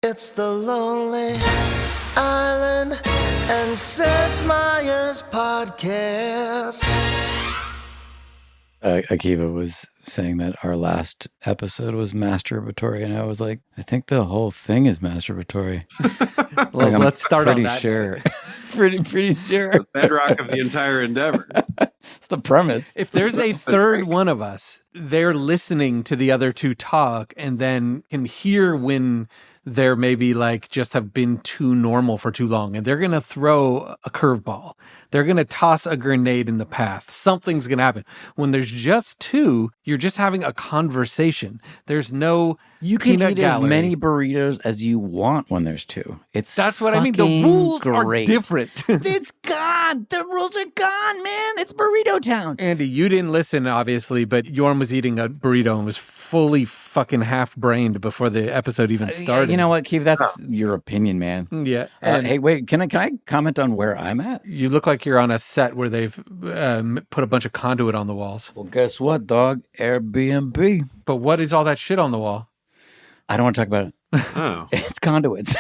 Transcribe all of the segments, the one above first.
It's the Lonely Island and Seth Meyers podcast. Akiva was saying that our last episode was masturbatory, and I was like, I think the whole thing is masturbatory. Well, let's start on that. Sure. pretty sure. The bedrock of the entire endeavor. It's the premise. If there's a third one of us, they're listening to the other two talk and then can hear when they're maybe like just have been too normal for too long, and they're going to throw a curveball. They're going to toss a grenade in the path. Something's going to happen. When there's just two, you're just having a conversation. There's no You can peanut eat gallery. as many burritos as you want when there's two. That's what I mean. The rules are different. It's gone. The rules are gone, man. It's Burrito Town. Andy, you didn't listen, obviously, but Yorm was eating a burrito and was fully fucking half-brained before the episode even started. You know what, Keith? That's your opinion, man. Yeah. And Hey, wait. Can I comment on where I'm at? you look like you're on a set where they've put a bunch of conduit on the walls. Well, guess what, dog? Airbnb. But what is all that shit on the wall? I don't want to talk about it. Oh. It's conduits.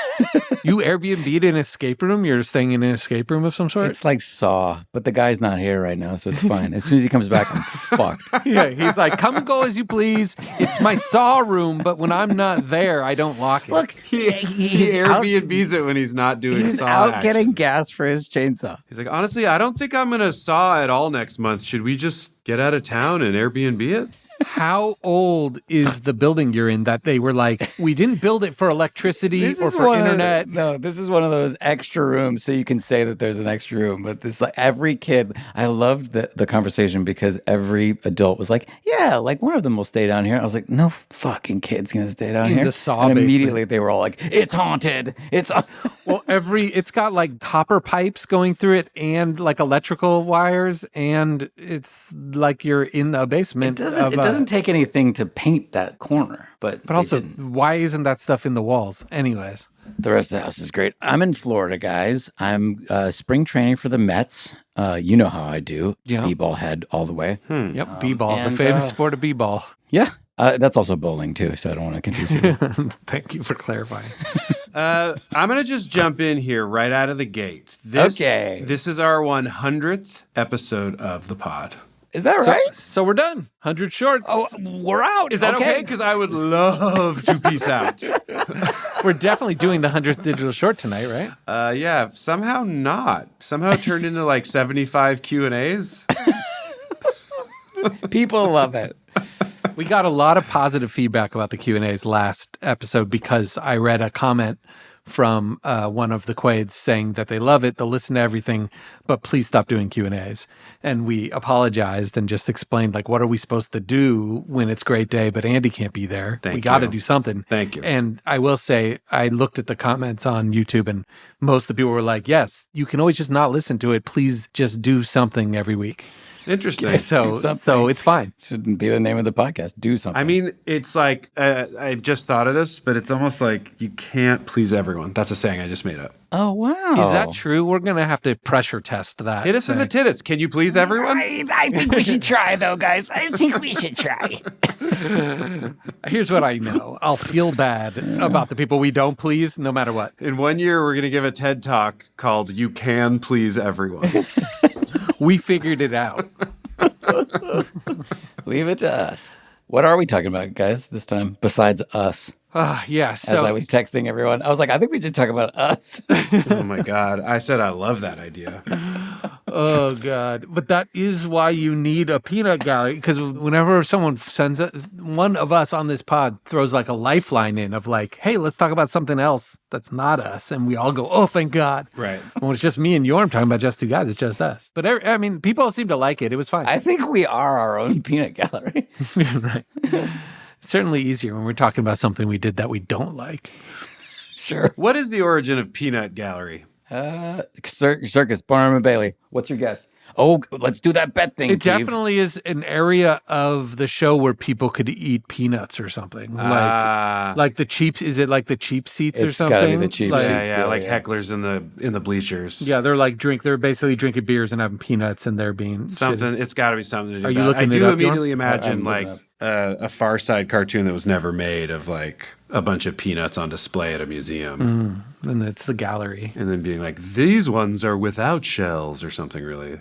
You Airbnb'd an escape room? You're staying in an escape room of some sort? It's like Saw, but the guy's not here right now, so it's fine. As soon as he comes back, I'm fucked. Yeah, he's like, come and go as you please. It's my Saw room, but when I'm not there, I don't lock it. Look, He Airbnbs it when he's not doing He's saw out action. getting gas for his chainsaw. He's like, honestly, I don't think I'm going to saw at all next month. Should we just get out of town and Airbnb it? How old is the building you're in that they were like, we didn't build it for electricity or for internet? This is one of those extra rooms, so you can say that there's an extra room. But this, like, every kid, I loved the conversation because every adult was like, yeah, like one of them will stay down here. I was like, no fucking kid's gonna stay down In here. the Saw and basement. immediately they were all like, it's haunted. Well, it's got like copper pipes going through it and like electrical wires, and it's like you're in a basement. It doesn't take anything to paint that corner, but also, didn't. why isn't that stuff in the walls? Anyways. The rest of the house is great. I'm in Florida, guys. I'm spring training for the Mets. You know how I do. Yeah. B-ball head all the way. Yep, b-ball, the and, famous sport of b-ball. Yeah. That's also bowling, too, so I don't want to confuse people. Thank you for clarifying. I'm going to just jump in here right out of the gate. Okay. This is our 100th episode of the pod. Is that right? So we're done. 100 shorts. Oh, we're out. Is that okay? Because I would love to peace out. We're definitely doing the 100th digital short tonight, right? Yeah, somehow not. Somehow it turned into like 75 Q&As. People love it. We got a lot of positive feedback about the Q&As last episode because I read a comment from one of the Quades saying that they love it, they'll listen to everything, but please stop doing Q&As. And we apologized and just explained, like, what are we supposed to do when it's great day, but Andy can't be there? We got to do something. Thank you. And I will say, I looked at the comments on YouTube, and most of the people were like, yes, you can always just not listen to it. Please just do something every week. Interesting. So it's fine. Shouldn't be the name of the podcast. Do something. I mean, it's like, I just thought of this, but it's almost like you can't please everyone. That's a saying I just made up. Oh, wow. Is that true? We're going to have to pressure test that. Hit us in the titties. Can you please everyone? I think we should try, though, guys. I think we should try. Here's what I know. I'll feel bad about the people we don't please, no matter what. In 1 year, we're going to give a TED Talk called You Can Please Everyone. We figured it out. Leave it to us. What are we talking about, guys, this time, besides us? Yeah. As So I was texting everyone, I was like, I think we should talk about us. Oh, my God. I said I love that idea. Oh, God. But that is why you need a peanut gallery, because whenever someone sends it, one of us on this pod throws like a lifeline in of like, hey, let's talk about something else that's not us. And we all go, oh, thank God. Right. When it's just me and Yorm talking about just two guys, it's just us. But I mean, people seem to like it. It was fine. I think we are our own peanut gallery. Right. It's certainly easier when we're talking about something we did that we don't like. Sure. What is the origin of Peanut Gallery? Circus, Barnum and Bailey. What's your guess? Oh, let's do that bet thing, It Keith. definitely is an area of the show where people could eat peanuts or something. Like the cheap, is it like the cheap seats or It's something? gotta be the cheap Like- seat. Yeah, like yeah. hecklers in the bleachers. Yeah, they're basically drinking beers and having peanuts and they're being Something. It's got to be something to do. Are with you that. looking I it do up, immediately Yorm? imagine I'm like looking a Far Side cartoon that was never made of like a bunch of peanuts on display at a museum. And it's the gallery. And then being like, these ones are without shells or something really,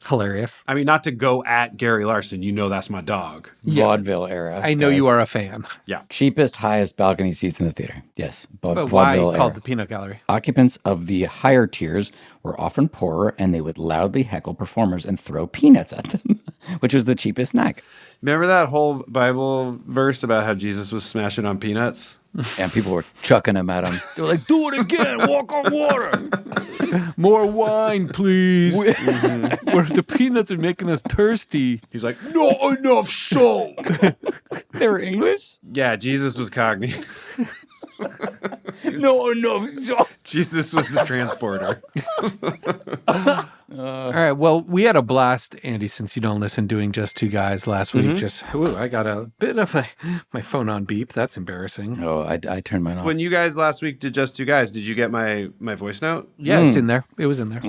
Hilarious. I mean, not to go at Gary Larson, that's my dog. Vaudeville era. I know guys. you are a fan. Yeah. Cheapest, highest balcony seats in the theater. Yes. But why Vaudeville called era. the Peanut Gallery? Occupants of the higher tiers were often poorer, and they would loudly heckle performers and throw peanuts at them, which was the cheapest snack. Remember that whole Bible verse about how Jesus was smashing on peanuts? And people were chucking them at him. They were like, do it again, walk on water. More wine, please. Where the peanuts are making us thirsty. He's like, not enough salt. They were English? Yeah, Jesus was Cockney. No enough salt. Jesus was the transporter. All right. Well, we had a blast, Andy, since you don't listen, doing Just Two Guys last week. I got a bit of my phone on beep. That's embarrassing. Oh, I turned mine off. When you guys last week did Just Two Guys, did you get my voice note? Yeah, it's in there. It was in there.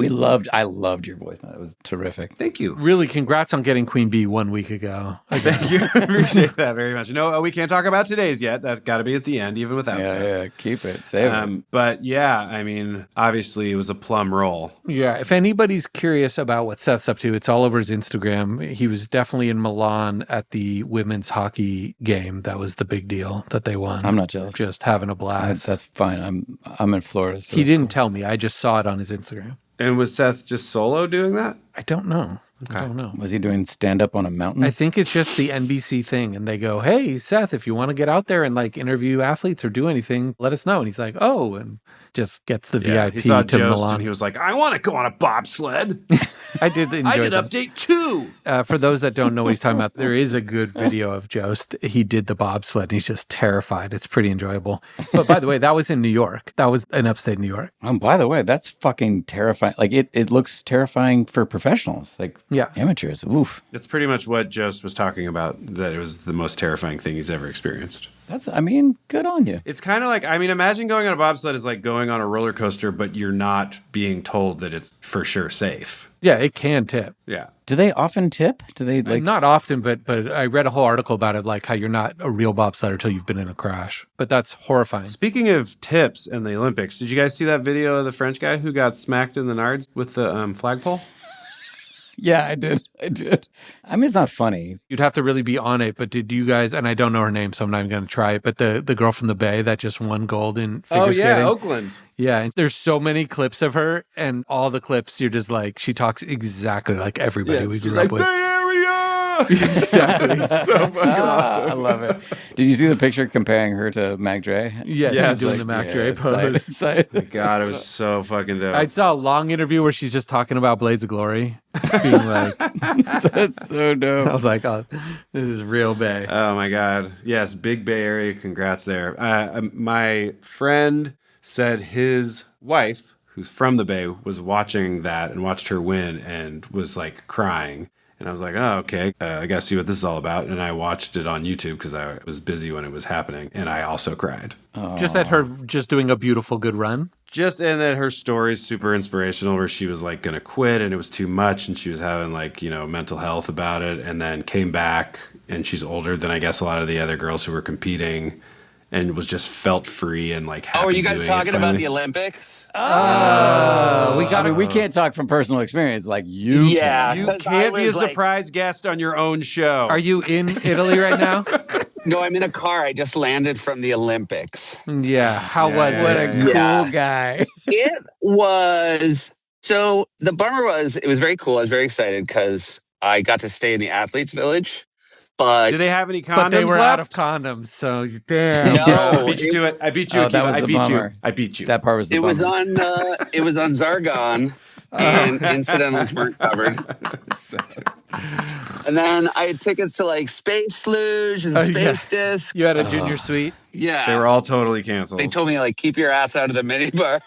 I loved your voice. It was terrific. Thank you. Really, congrats on getting Queen Bee 1 week ago. Thank you. I appreciate that very much. No, we can't talk about today's yet. That's got to be at the end, even without Seth. Yeah, keep it. Save it. But yeah, I mean, obviously it was a plum roll. Yeah, if anybody's curious about what Seth's up to, it's all over his Instagram. He was definitely in Milan at the women's hockey game. That was the big deal that they won. I'm not jealous. Just having a blast. That's fine. I'm in Florida. So he didn't tell me. I just saw it on his Instagram. And was Seth just solo doing that? I don't know. I don't know. Was he doing stand-up on a mountain? I think it's just the NBC thing. And they go, hey, Seth, if you want to get out there and like interview athletes or do anything, let us know. And he's like, oh, and just gets the VIP he saw to Jost Milan. and he was like, I want to go on a bobsled. I did enjoy I did that. update 2. For those that don't know what he's talking about, there is a good video of Jost. He did the bobsled and he's just terrified. It's pretty enjoyable. But by the way, that was in New York. That was in upstate New York. By the way, that's fucking terrifying. Like it looks terrifying for professionals, like amateurs. Oof. It's pretty much what Jost was talking about, that it was the most terrifying thing he's ever experienced. Good on you. It's kind of like, imagine going on a bobsled is like going on a roller coaster, but you're not being told that it's for sure safe. Yeah, it can tip. Yeah. Do they often tip? Do they like? Not often, but I read a whole article about it, like how you're not a real bobsledder until you've been in a crash. But that's horrifying. Speaking of tips and the Olympics, did you guys see that video of the French guy who got smacked in the nards with the flagpole? Yeah, I did. I mean, it's not funny. You'd have to really be on it. But did you guys, and I don't know her name, so I'm not even going to try it, but the girl from the Bay that just won gold in figure skating. Oakland. Yeah, and there's so many clips of her, and all the clips, you're just like, she talks exactly like everybody we grew up with. Bay Area! Exactly. It's so fucking awesome. I love it. Did you see the picture comparing her to Mac Dre? Yeah, she's doing the Mac Dre pose. God, it was so fucking dope. I saw a long interview where she's just talking about Blades of Glory, being like, that's so dope. I was like, oh, this is real Bay. Oh my God. Yes, big Bay Area. Congrats there. My friend said his wife, who's from the Bay, was watching that and watched her win and was like crying. And I was like, oh, okay, I got to see what this is all about. And I watched it on YouTube because I was busy when it was happening. And I also cried. Just at her just doing a beautiful, good run. And that her story's super inspirational, where she was like going to quit and it was too much. And she was having like, mental health about it, and then came back, and she's older than I guess a lot of the other girls who were competing, and was just felt free and like happy. Oh, are you guys doing talking it about finally. the Olympics? We can't talk from personal experience like you Yeah. can. You 'Cause can't I be a was like- surprise guest on your own show. Are you in Italy right now? No, I'm in a car. I just landed from the Olympics. Yeah. How was What it? a cool Yeah. guy. It was, so the bummer was, it was very cool. I was very excited because I got to stay in the athletes village, but Do they have any condoms But they were left? out of condoms, so damn. No. I beat you to it. I beat you. Oh, that Akiva. was I the beat bummer. you. I beat you. That part was the it was bummer. on Zargon, and incidentals weren't covered. And then I had tickets to like Space Luge and Space Disc. You had a junior suite. Yeah. They were all totally canceled. They told me like, keep your ass out of the minibar.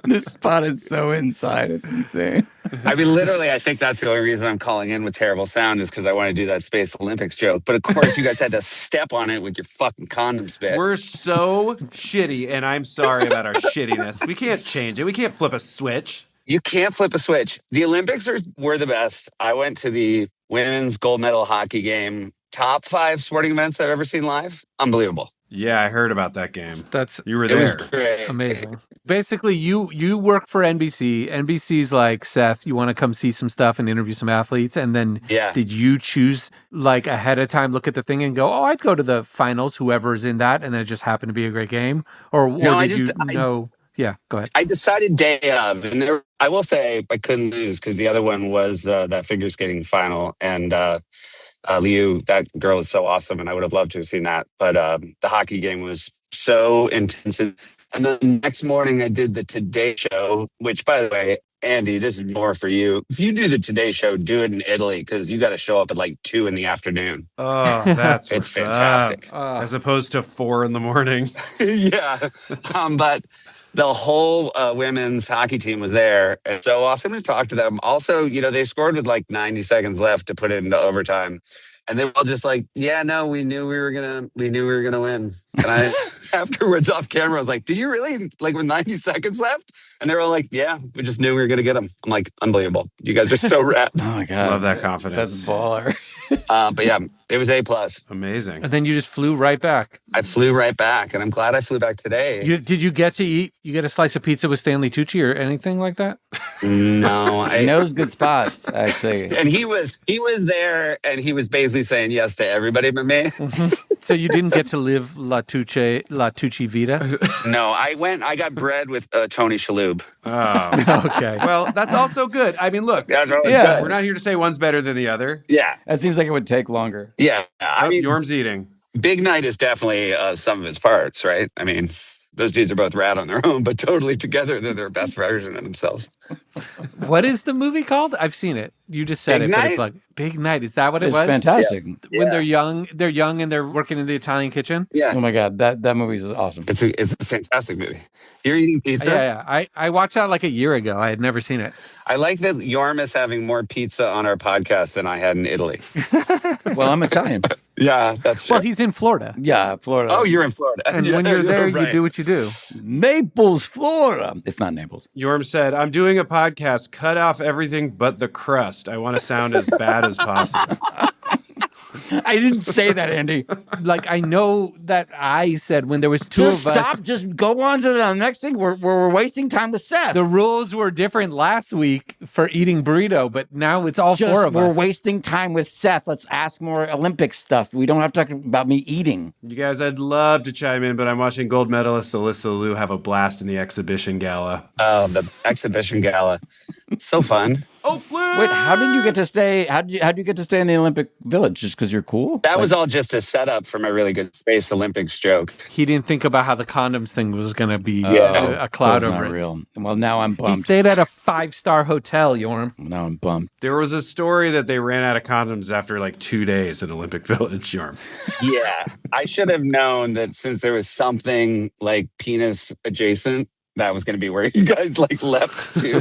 This spot is so inside. It's insane. I mean, literally, I think that's the only reason I'm calling in with terrible sound is because I want to do that Space Olympics joke. But of course, you guys had to step on it with your fucking condoms bit. We're so shitty, and I'm sorry about our shittiness. We can't change it. We can't flip a switch. You can't flip a switch. The Olympics were the best. I went to the women's gold medal hockey game top 5 sporting events I've ever seen live. Unbelievable. Yeah, I heard about that game. That's You were It was there. great. amazing. Basically, you work for NBC. NBC's like, Seth, you want to come see some stuff and interview some athletes? And then Yeah. did you choose like ahead of time, look at the thing and go, oh, I'd go to the finals, whoever's in that, and then it just happened to be a great game? Or No, did you know? Yeah, go ahead. I decided day of, and I will say I couldn't lose because the other one was that figure skating final, and Liu, that girl is so awesome, and I would have loved to have seen that. But the hockey game was so intensive. And then the next morning, I did the Today Show, which, by the way, Andy, this is more for you. If you do the Today Show, do it in Italy because you got to show up at like 2 p.m. Oh, that's It's what's fantastic. up. As opposed to 4 a.m. Yeah. But the whole women's hockey team was there. And so awesome to talk to them. Also, they scored with like 90 seconds left to put it into overtime. And they were all just like, yeah, no, we knew we were gonna win. And I afterwards off camera, I was like, do you really, like, with 90 seconds left? And they were all like, yeah, we just knew we were gonna get them. I'm like, unbelievable. You guys are so rad. Oh my God. Love that confidence. That's baller. But yeah, it was A+. Amazing. And then you just flew right back. I flew right back, and I'm glad I flew back today. Did you get to eat? You get a slice of pizza with Stanley Tucci or anything like that? No, He knows good spots, actually. And he was there, and he was basically saying yes to everybody but me. So you didn't get to live La Tucci Vita? No, I got bread with Tony Shalhoub. Oh. Okay. Well, that's also good. I mean, look, That's always Yeah. we're not here to say one's better than the other. Yeah, That seems like it would take longer. yeah. I mean, Norm's eating. Big Night is definitely some of its parts, right? I mean, those dudes are both rad on their own, but totally together, they're their best version of themselves. What is the movie called? I've seen it. You just said Big it. But Night? it's like, Big Night. Is that what it It's was? fantastic. When they're young and they're working in the Italian kitchen. Yeah, Oh my God, that movie is awesome. it's a fantastic movie. You're eating pizza? Yeah. I watched that like a year ago. I had never seen it. I like that Yorm is having more pizza on our podcast than I had in Italy. Well, I'm Italian. Yeah, that's true. Well, he's in Florida. Yeah, Florida. Oh, you're in Florida. And Yeah, when you're there, right. you do what you do. Naples, Florida. It's not Naples. Yorm said, I'm doing a podcast. Cut off everything but the crust. I want to sound as bad as possible. I didn't say that, Andy. Like, I know that I said when there was two Just of us. stop. Just go on to the next thing. We're wasting time with Seth. The rules were different last week for eating burrito, but now it's all four of we're us. wasting time with Seth. Let's ask more Olympic stuff. We don't have to talk about me eating. You guys, I'd love to chime in, but I'm watching gold medalist Alyssa Liu have a blast in the exhibition gala. Oh, the exhibition gala. So fun. Oakland! Wait, how did you get to stay? How did you get to stay in the Olympic Village? Just because you're cool? That was all just a setup for my really good Space Olympics joke. He didn't think about how the condoms thing was going to be a cloud so it's over not it. real. Well, now I'm He bummed. stayed at a 5-star hotel, Yorm. Now I'm bummed. There was a story that they ran out of condoms after like 2 days in Olympic Village, Yorm. Yeah. I should have known that since there was something like penis adjacent, that was going to be where you guys like leapt to.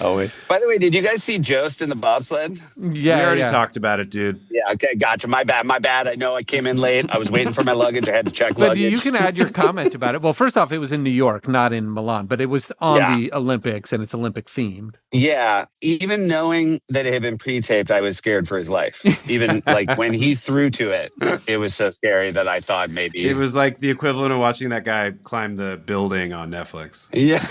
Always. By the way, did you guys see Jost in the bobsled? Yeah, We already yeah. talked about it, dude. Yeah, okay, gotcha. My bad. I know I came in late. I was waiting for my luggage. I had to check But luggage. you can add your comment about it. Well, first off, it was in New York, not in Milan, but it was on Yeah. the Olympics and it's Olympic themed. Yeah, even knowing that it had been pre-taped, I was scared for his life. Even like when he threw to it, it was so scary that I thought maybe It was like the equivalent of watching that guy climb the building on Netflix. Yeah.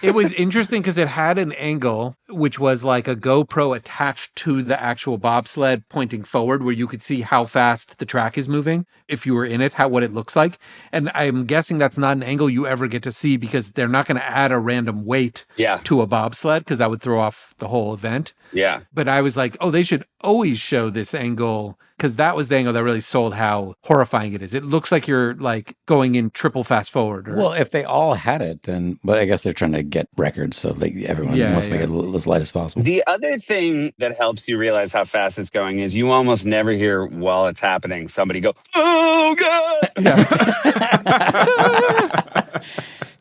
It was interesting because it had an angle, which was like a GoPro attached to the actual bobsled pointing forward where you could see how fast the track is moving. If you were in it, what it looks like. And I'm guessing that's not an angle you ever get to see because they're not going to add a random weight Yeah. to a bobsled because that would throw off the whole event. Yeah. But I was like, oh, they should always show this angle because that was the angle that really sold how horrifying it is. It looks like you're like going in triple fast forward. Or, Well, if they all had it, then, but I guess they're trying to get records, so everyone wants to make it as light as possible. The other thing that helps you realize how fast it's going is you almost never hear while it's happening somebody go, "Oh God!"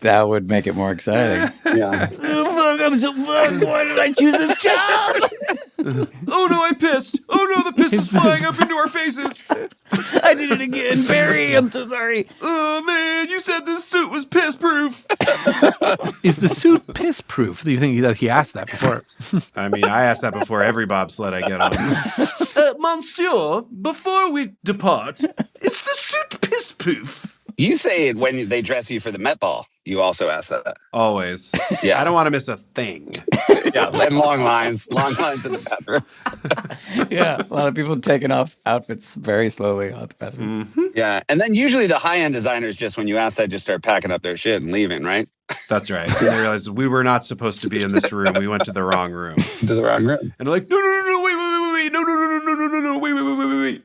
That would make it more exciting. Yeah. Oh, fuck, I'm so fucked. Why did I choose this job? Oh no, I pissed. Oh no, the piss is flying up into our faces. I did it again. Barry, I'm so sorry. Oh man, you said this suit was piss proof. Is the suit piss proof? Do you think that he asked that before? I mean, I ask that before every bobsled I get on. Monsieur, before we depart, is the suit piss proof? You say it when they dress you for the Met Ball. You also ask that. Always. Yeah. I don't want to miss a thing. Yeah, and long lines in the bathroom. Yeah, a lot of people taking off outfits very slowly out the bathroom. Yeah, and then usually the high-end designers, just when you ask that, just start packing up their shit and leaving, right? That's right. And they realized we were not supposed to be in this room. We went to the wrong room. To the wrong room. And they're like, no, wait, no, wait.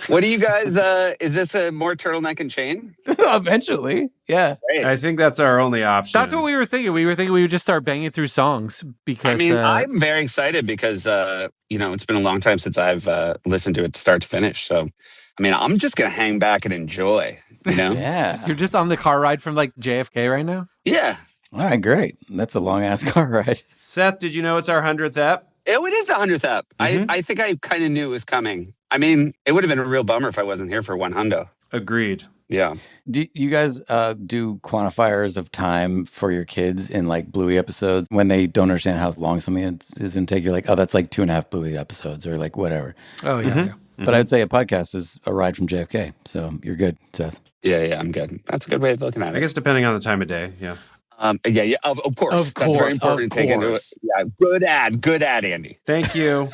What do you guys, is this a more turtleneck and chain? Eventually, yeah. Great. I think that's our only option. That's what we were thinking. We were thinking we would just start banging through songs because. I mean, I'm very excited because, it's been a long time since I've listened to it start to finish. So, I mean, I'm just going to hang back and enjoy, Yeah. You're just on the car ride from like JFK right now? Yeah. All right, great. That's a long-ass car ride. Seth, did you know it's our 100th ep? It is the 100th ep. I think I kind of knew it was coming. I mean, it would have been a real bummer if I wasn't here for one hundo. Agreed. Yeah. Do you guys do quantifiers of time for your kids in like Bluey episodes when they don't understand how long something is in take? You're like, oh, that's like 2.5 Bluey episodes or like whatever. Oh, yeah. Yeah. But I'd say a podcast is a ride from JFK. So you're good, Seth. Yeah, I'm good. That's a good way of looking at it. I guess depending on the time of day, yeah. Of course. That's very important to take into it. Yeah, good ad, Andy. Thank you.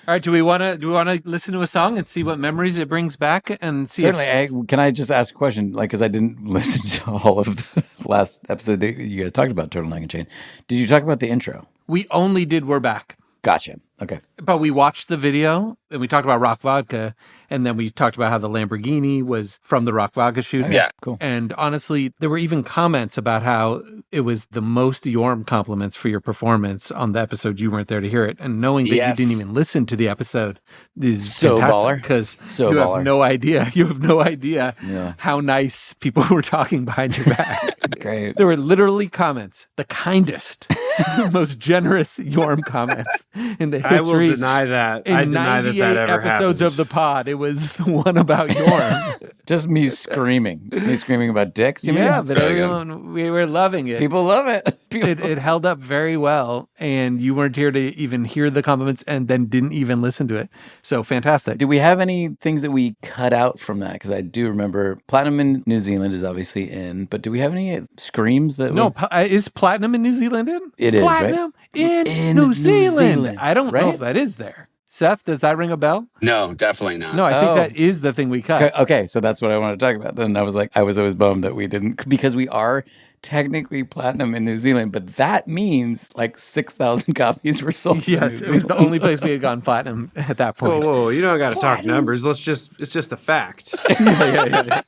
All right. Do we want to listen to a song and see what memories it brings back and see? Certainly. Can I just ask a question? Like, because I didn't listen to all of the last episode that you guys talked about Turtleneck Chain. Did you talk about the intro? We only did We're Back. Gotcha. Okay. But we watched the video and we talked about Rock Vodka. And then we talked about how the Lamborghini was from the Rock Vodka shoot. Yeah. Cool. And honestly, there were even comments about how it was the most Yorm compliments for your performance on the episode. You weren't there to hear it. And knowing that you didn't even listen to the episode is so baller. Because So you baller. have no idea. You have no idea how nice people were talking behind your back. Great. There were literally comments, the kindest, most generous Yorm comments in the history. I will deny that. I deny that ever episodes happened. of the pod. It was the one about Yorm. Just me screaming. Me screaming about dicks. You Yeah, mean? but everyone, we were loving it. People love it. It held up very well, and you weren't here to even hear the compliments and then didn't even listen to it. So fantastic. Do we have any things that we cut out from that? Because I do remember Platinum in New Zealand is obviously in, but do we have any screams that No, is Platinum in New Zealand in? It is, right? Platinum in In New New Zealand. Zealand, I don't know right? if that is there. Seth, does that ring a bell? No, definitely not. No, I think Oh. that is the thing we cut. Okay, so that's what I want to talk about. Then I was always bummed that we didn't, because we are technically platinum in New Zealand, but that means like 6,000 copies were sold. Yes, it was the only place we had gone platinum at that point. Whoa, you don't got to talk numbers. It's just a fact. Yeah.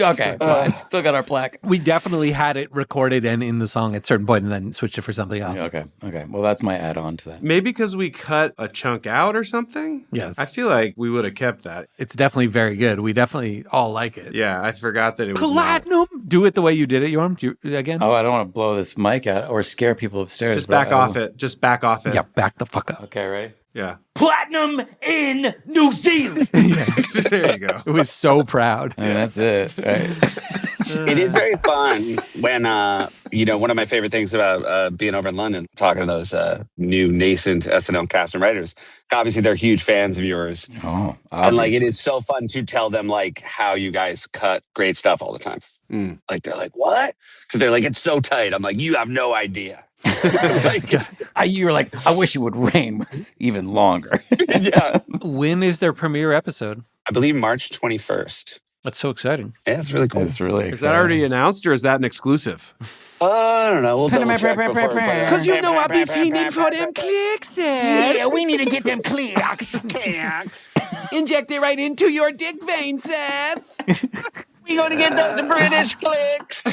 Okay, fine. Still got our plaque. We definitely had it recorded and in the song at a certain point and then switched it for something else. Okay. Well, that's my add-on to that. Maybe because we cut a chunk out or something? Yes. I feel like we would have kept that. It's definitely very good. We definitely all like it. Yeah, I forgot that it was Platinum! Do it the way you did it, Yorm. Again? Oh, I don't want to blow this mic out or scare people upstairs. Just but back off it. Just back off it. Yeah, back the fuck up. Okay, ready? Yeah. Platinum in New Zealand. There you go. It was so proud. I mean, that's it, right? It is very fun when, one of my favorite things about being over in London, talking to those new nascent SNL cast and writers, obviously they're huge fans of yours. Oh, And like, it obviously. is so fun to tell them like how you guys cut great stuff all the time. Like, they're like, what? Because they're like, it's so tight. I'm like, you have no idea. Like, You were like, I wish it would rain was even longer. yeah. When is their premiere episode? I believe March 21st. That's so exciting. Yeah, it's really cool. It's really Is that already announced or is that an exclusive? I don't know. We'll double check before we put it out. Cause you know I be fiending for them clicks, Seth. Yeah, we need to get them clicks. Inject it right into your dick vein, Seth. We gonna get those British clicks.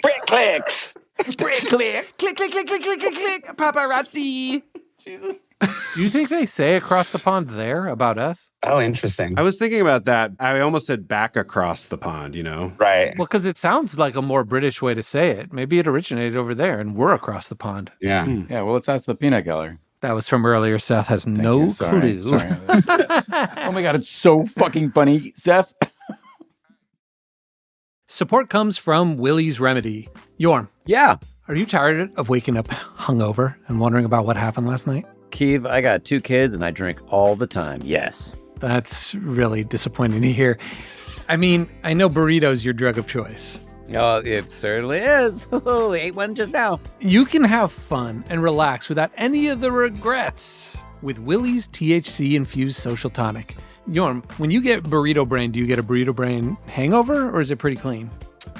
Brit clicks. Click, click, click, click, click, click, click, click. Paparazzi. Do you think they say across the pond there about us? Oh, interesting. I was thinking about that. I almost said back across the pond, you know? Right. Well, because it sounds like a more British way to say it. Maybe it originated over there and we're across the pond. Yeah. Yeah, well, let's ask the peanut gallery. That was from earlier. Seth has no clue. Sorry. Oh my God, it's so fucking funny, Seth. Support comes from Willie's Remedy. Yorm, Yeah. are you tired of waking up hungover and wondering about what happened last night? Keith, I got 2 kids and I drink all the time. Yes. That's really disappointing to hear. I mean, I know burrito's your drug of choice. Oh, it certainly is. Oh, ate one just now. You can have fun and relax without any of the regrets with Willie's THC-infused social tonic. Yorm, when you get burrito brain, do you get a burrito brain hangover or is it pretty clean?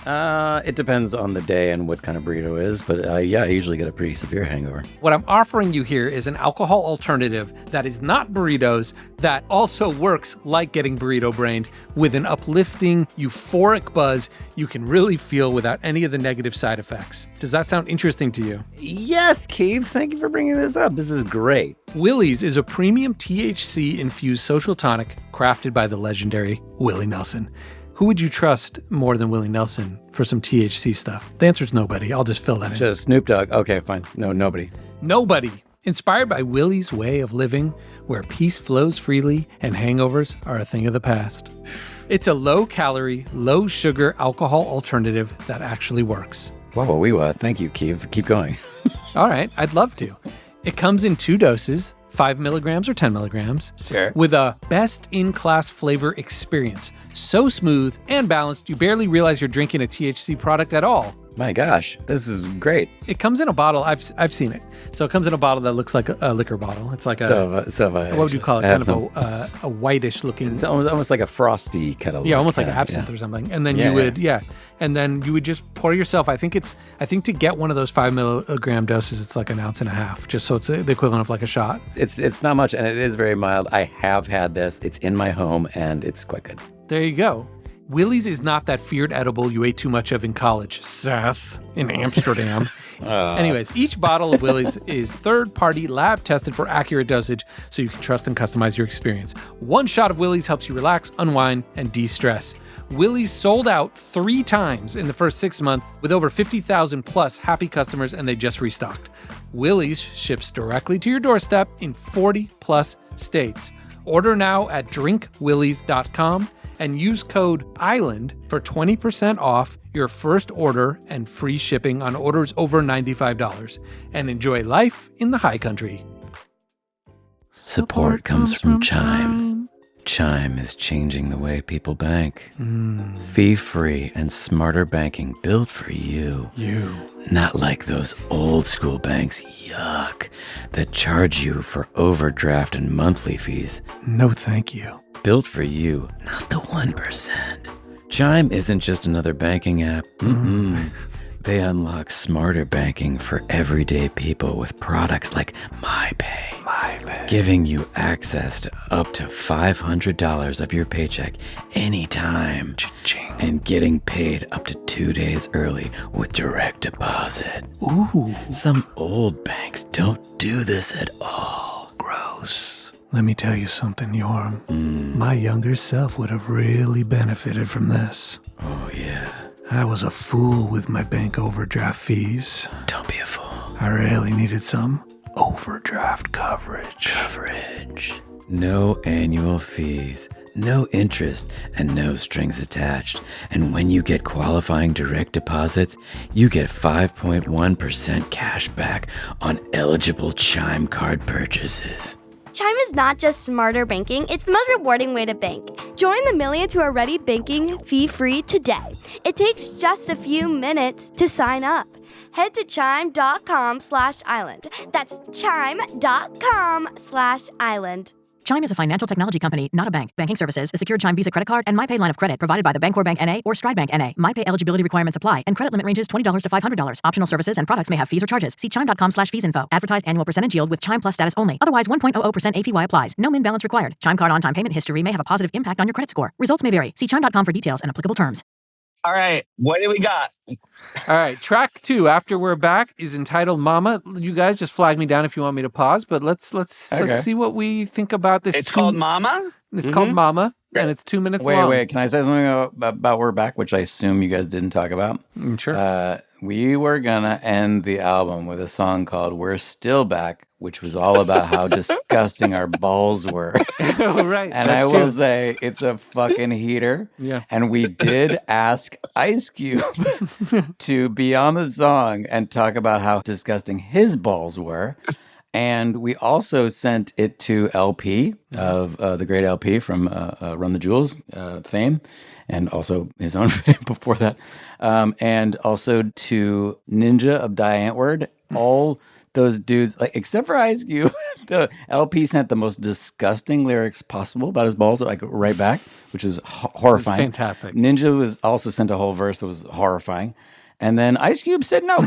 It depends on the day and what kind of burrito is, but yeah, I usually get a pretty severe hangover. What I'm offering you here is an alcohol alternative that is not burritos, that also works like getting burrito brained with an uplifting, euphoric buzz you can really feel without any of the negative side effects. Does that sound interesting to you? Yes, Keith, thank you for bringing this up. This is great. Willie's is a premium THC-infused social tonic crafted by the legendary Willie Nelson. Who would you trust more than Willie Nelson for some THC stuff? The answer is nobody. I'll just fill that in. Just Snoop Dogg. Okay, fine. No, nobody. Nobody. Inspired by Willie's way of living, where peace flows freely and hangovers are a thing of the past. It's a low-calorie, low-sugar alcohol alternative that actually works. Whoa, thank you, Keith. Keep going. All right, I'd love to. It comes in 2 doses, 5 milligrams or 10 milligrams, Sure. with a best-in-class flavor experience. So smooth and balanced, you barely realize you're drinking a THC product at all. My gosh, this is great. It comes in a bottle. I've seen it. So it comes in a bottle that looks like a liquor bottle. It's like what would you call it? Kind of a whitish looking. It's almost like a frosty kind of. Yeah, almost like absinthe or something. And then and then you would just pour yourself. I think to get one of those 5 milligram doses, it's like 1.5 ounces, just so it's the equivalent of like a shot. It's not much, and it is very mild. I have had this. It's in my home, and it's quite good. There you go. Willie's is not that feared edible you ate too much of in college, Seth, in Amsterdam. Anyways, each bottle of Willie's is third-party, lab-tested for accurate dosage, so you can trust and customize your experience. 1 shot of Willie's helps you relax, unwind, and de-stress. Willie's sold out 3 times in the first 6 months with over 50,000 plus happy customers, and they just restocked. Willie's ships directly to your doorstep in 40 plus states. Order now at drinkwillies.com and use code ISLAND for 20% off your first order and free shipping on orders over $95. And enjoy life in the high country. Support comes from Chime. Chime is changing the way people bank. Fee-free and smarter banking built for you. Not like those old school banks, yuck, that charge you for overdraft and monthly fees. No, thank you. Built for you, not the 1%. Chime isn't just another banking app. They unlock smarter banking for everyday people with products like MyPay. Giving you access to up to $500 of your paycheck anytime. Cha-ching. And getting paid up to 2 days early with direct deposit. Ooh. Some old banks don't do this at all. Gross. Let me tell you something, Yorm. My younger self would have really benefited from this. Oh, yeah. I was a fool with my bank overdraft fees. Don't be a fool. I really needed some overdraft coverage. No annual fees, no interest, and no strings attached. And when you get qualifying direct deposits, you get 5.1% cash back on eligible Chime card purchases. Chime is not just smarter banking, it's the most rewarding way to bank. Join the millions who are already banking fee-free today. It takes just a few minutes to sign up. Head to chime.com/island. That's chime.com/island. Chime is a financial technology company, not a bank. Banking services, a secured Chime Visa credit card, and MyPay line of credit provided by the Bancorp Bank N.A. or Stride Bank N.A. MyPay eligibility requirements apply, and credit limit ranges $20 to $500. Optional services and products may have fees or charges. See chime.com/fees info. Advertised annual percentage yield with Chime Plus status only. Otherwise, 1.00% APY applies. No min balance required. Chime card on-time payment history may have a positive impact on your credit score. Results may vary. See chime.com for details and applicable terms. All right, what do we got? All right, track 2 after we're back is entitled Mama. You guys just flag me down if you want me to pause, but let's see what we think about this. It's called Mama? It's called Mama. and it's 2 minutes long. Wait. Can I say something about We're Back, which I assume you guys didn't talk about? Sure. We were going to end the album with a song called We're Still Back, which was all about how disgusting our balls were. Oh, right. And That's I true. will say it's a fucking heater. Yeah. And we did ask Ice Cube to be on the song and talk about how disgusting his balls were. And we also sent it to LP of the great LP from Run the Jewels fame, and also his own fame before that. And also to Ninja of Die Antwoord. All those dudes, like except for Ice Cube, the LP sent the most disgusting lyrics possible about his balls, like right back, which is horrifying. Fantastic. Ninja was also sent a whole verse that was horrifying. And then Ice Cube said no.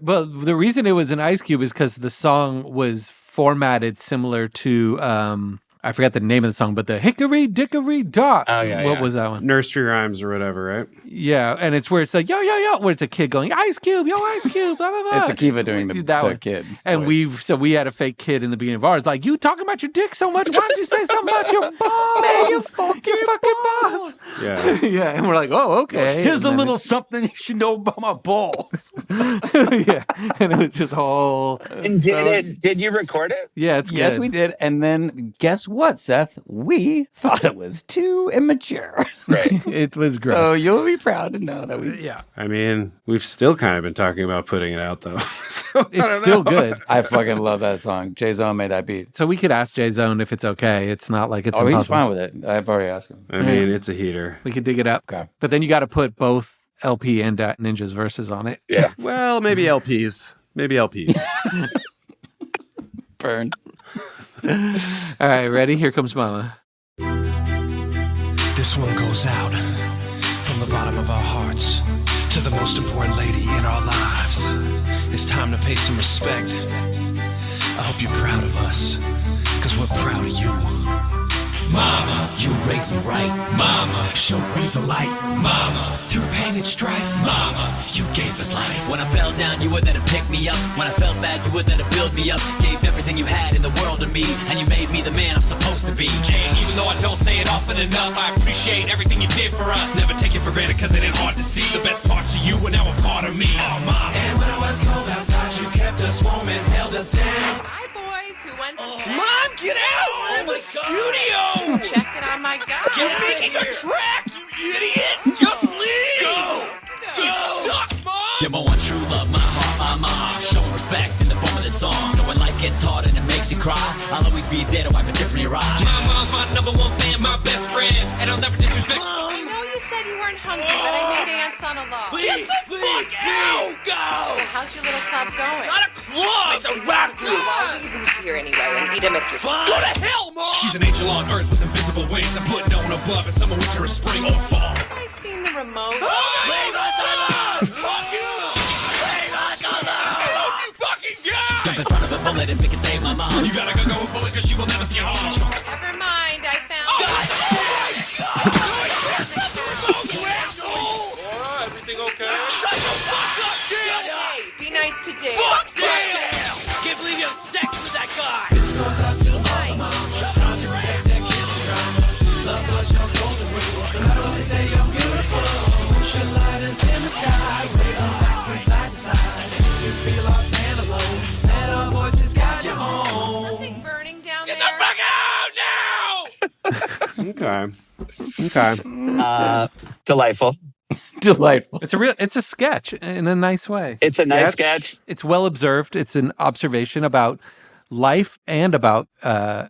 Well, the reason it was an Ice Cube is because the song was formatted similar to I forgot the name of the song, but the Hickory Dickory Dock. Oh, yeah, What yeah. was that one? Nursery rhymes or whatever, right? Yeah, and it's where it's like, yo, yo, yo, where it's a kid going, Ice Cube, yo, Ice Cube, blah, blah, blah. It's Akiva doing the one. kid. And voice. we had a fake kid in the beginning of ours, like, you talking about your dick so much, why don't you say something about your balls? Man, your fucking balls. Yeah. Yeah, and we're like, oh, okay. Here's And a then little something you should know about my balls. yeah, and it was just all. And did you record it? Yeah, it's good. Yes, we did. And then guess what, Seth? We thought it was too immature. Right. It was gross. So you'll be proud to know that we. Yeah, I mean, we've still kind of been talking about putting it out, though. So, it's still good. I fucking love that song. Jay Zone made that beat. So we could ask Jay Zone if it's okay. It's not like it's Oh, he's impossible. fine with it. I've already asked him. I mean, it's a heater. We could dig it up. Okay. But then you got to put both LP and Ninja's verses on it. Yeah. Well, maybe LPs. Maybe LPs. Burn. All right, ready? Here comes Mama. This one goes out from the bottom of our hearts to the most important lady in our lives. It's time to pay some respect. I hope you're proud of us, cause we're proud of you. Mama, you raised me right. Mama, showed me the light. Mama, Through pain and strife, Mama, you gave us life. When I fell down, you were there to pick me up. When I felt bad, you were there to build me up. Gave everything you had in the world to me, and you made me the man I'm supposed to be. Jane, even though I don't say it often enough, I appreciate everything you did for us. Never take it for granted, cause it ain't hard to see the best parts of you, and now a part of me. Oh, Mama. And when it was cold outside, you kept us warm and held us down. Hi, boys. Who wants to say? Mom, get out of the studio! Checking on my guy. You're making a track, you idiot! Just leave! Go! You suck, Mom! You're my one true love, my heart, my mom. Showing respect in the form of this song. So when life gets hard and it makes you cry, I'll always be there to wipe a tear from your eye. My mom's my number one fan, my best friend, and I'll never disrespect. I know you said you weren't hungry, but I made ants on a log. Get the fuck out! Go! Hey, how's your little club going? Not a club! It's a rap group! I'll leave these here anyway and eat them if you're Fine. Go to hell, Mom! She's an angel on earth with invisible wings. I'm putting no one above in summer, winter, or spring, or fall. Have I seen the remote? Leave us alone! Fuck you, Mom! Leave us alone! I hope you fucking die! Jump in front of a bullet if it can save my mom. You gotta go a bullet cause you will never see harm. Never mind, I found God! it. Everything okay? Shut the fuck up, dude! Hey, be nice to Dave. Fuck damn! Can't believe you have sex with that guy! Nice. Something burning down there. Get the fuck out now! Okay. Delightful. Delightful. It's a sketch in a nice way. It's a nice sketch. It's well observed. It's an observation about life and about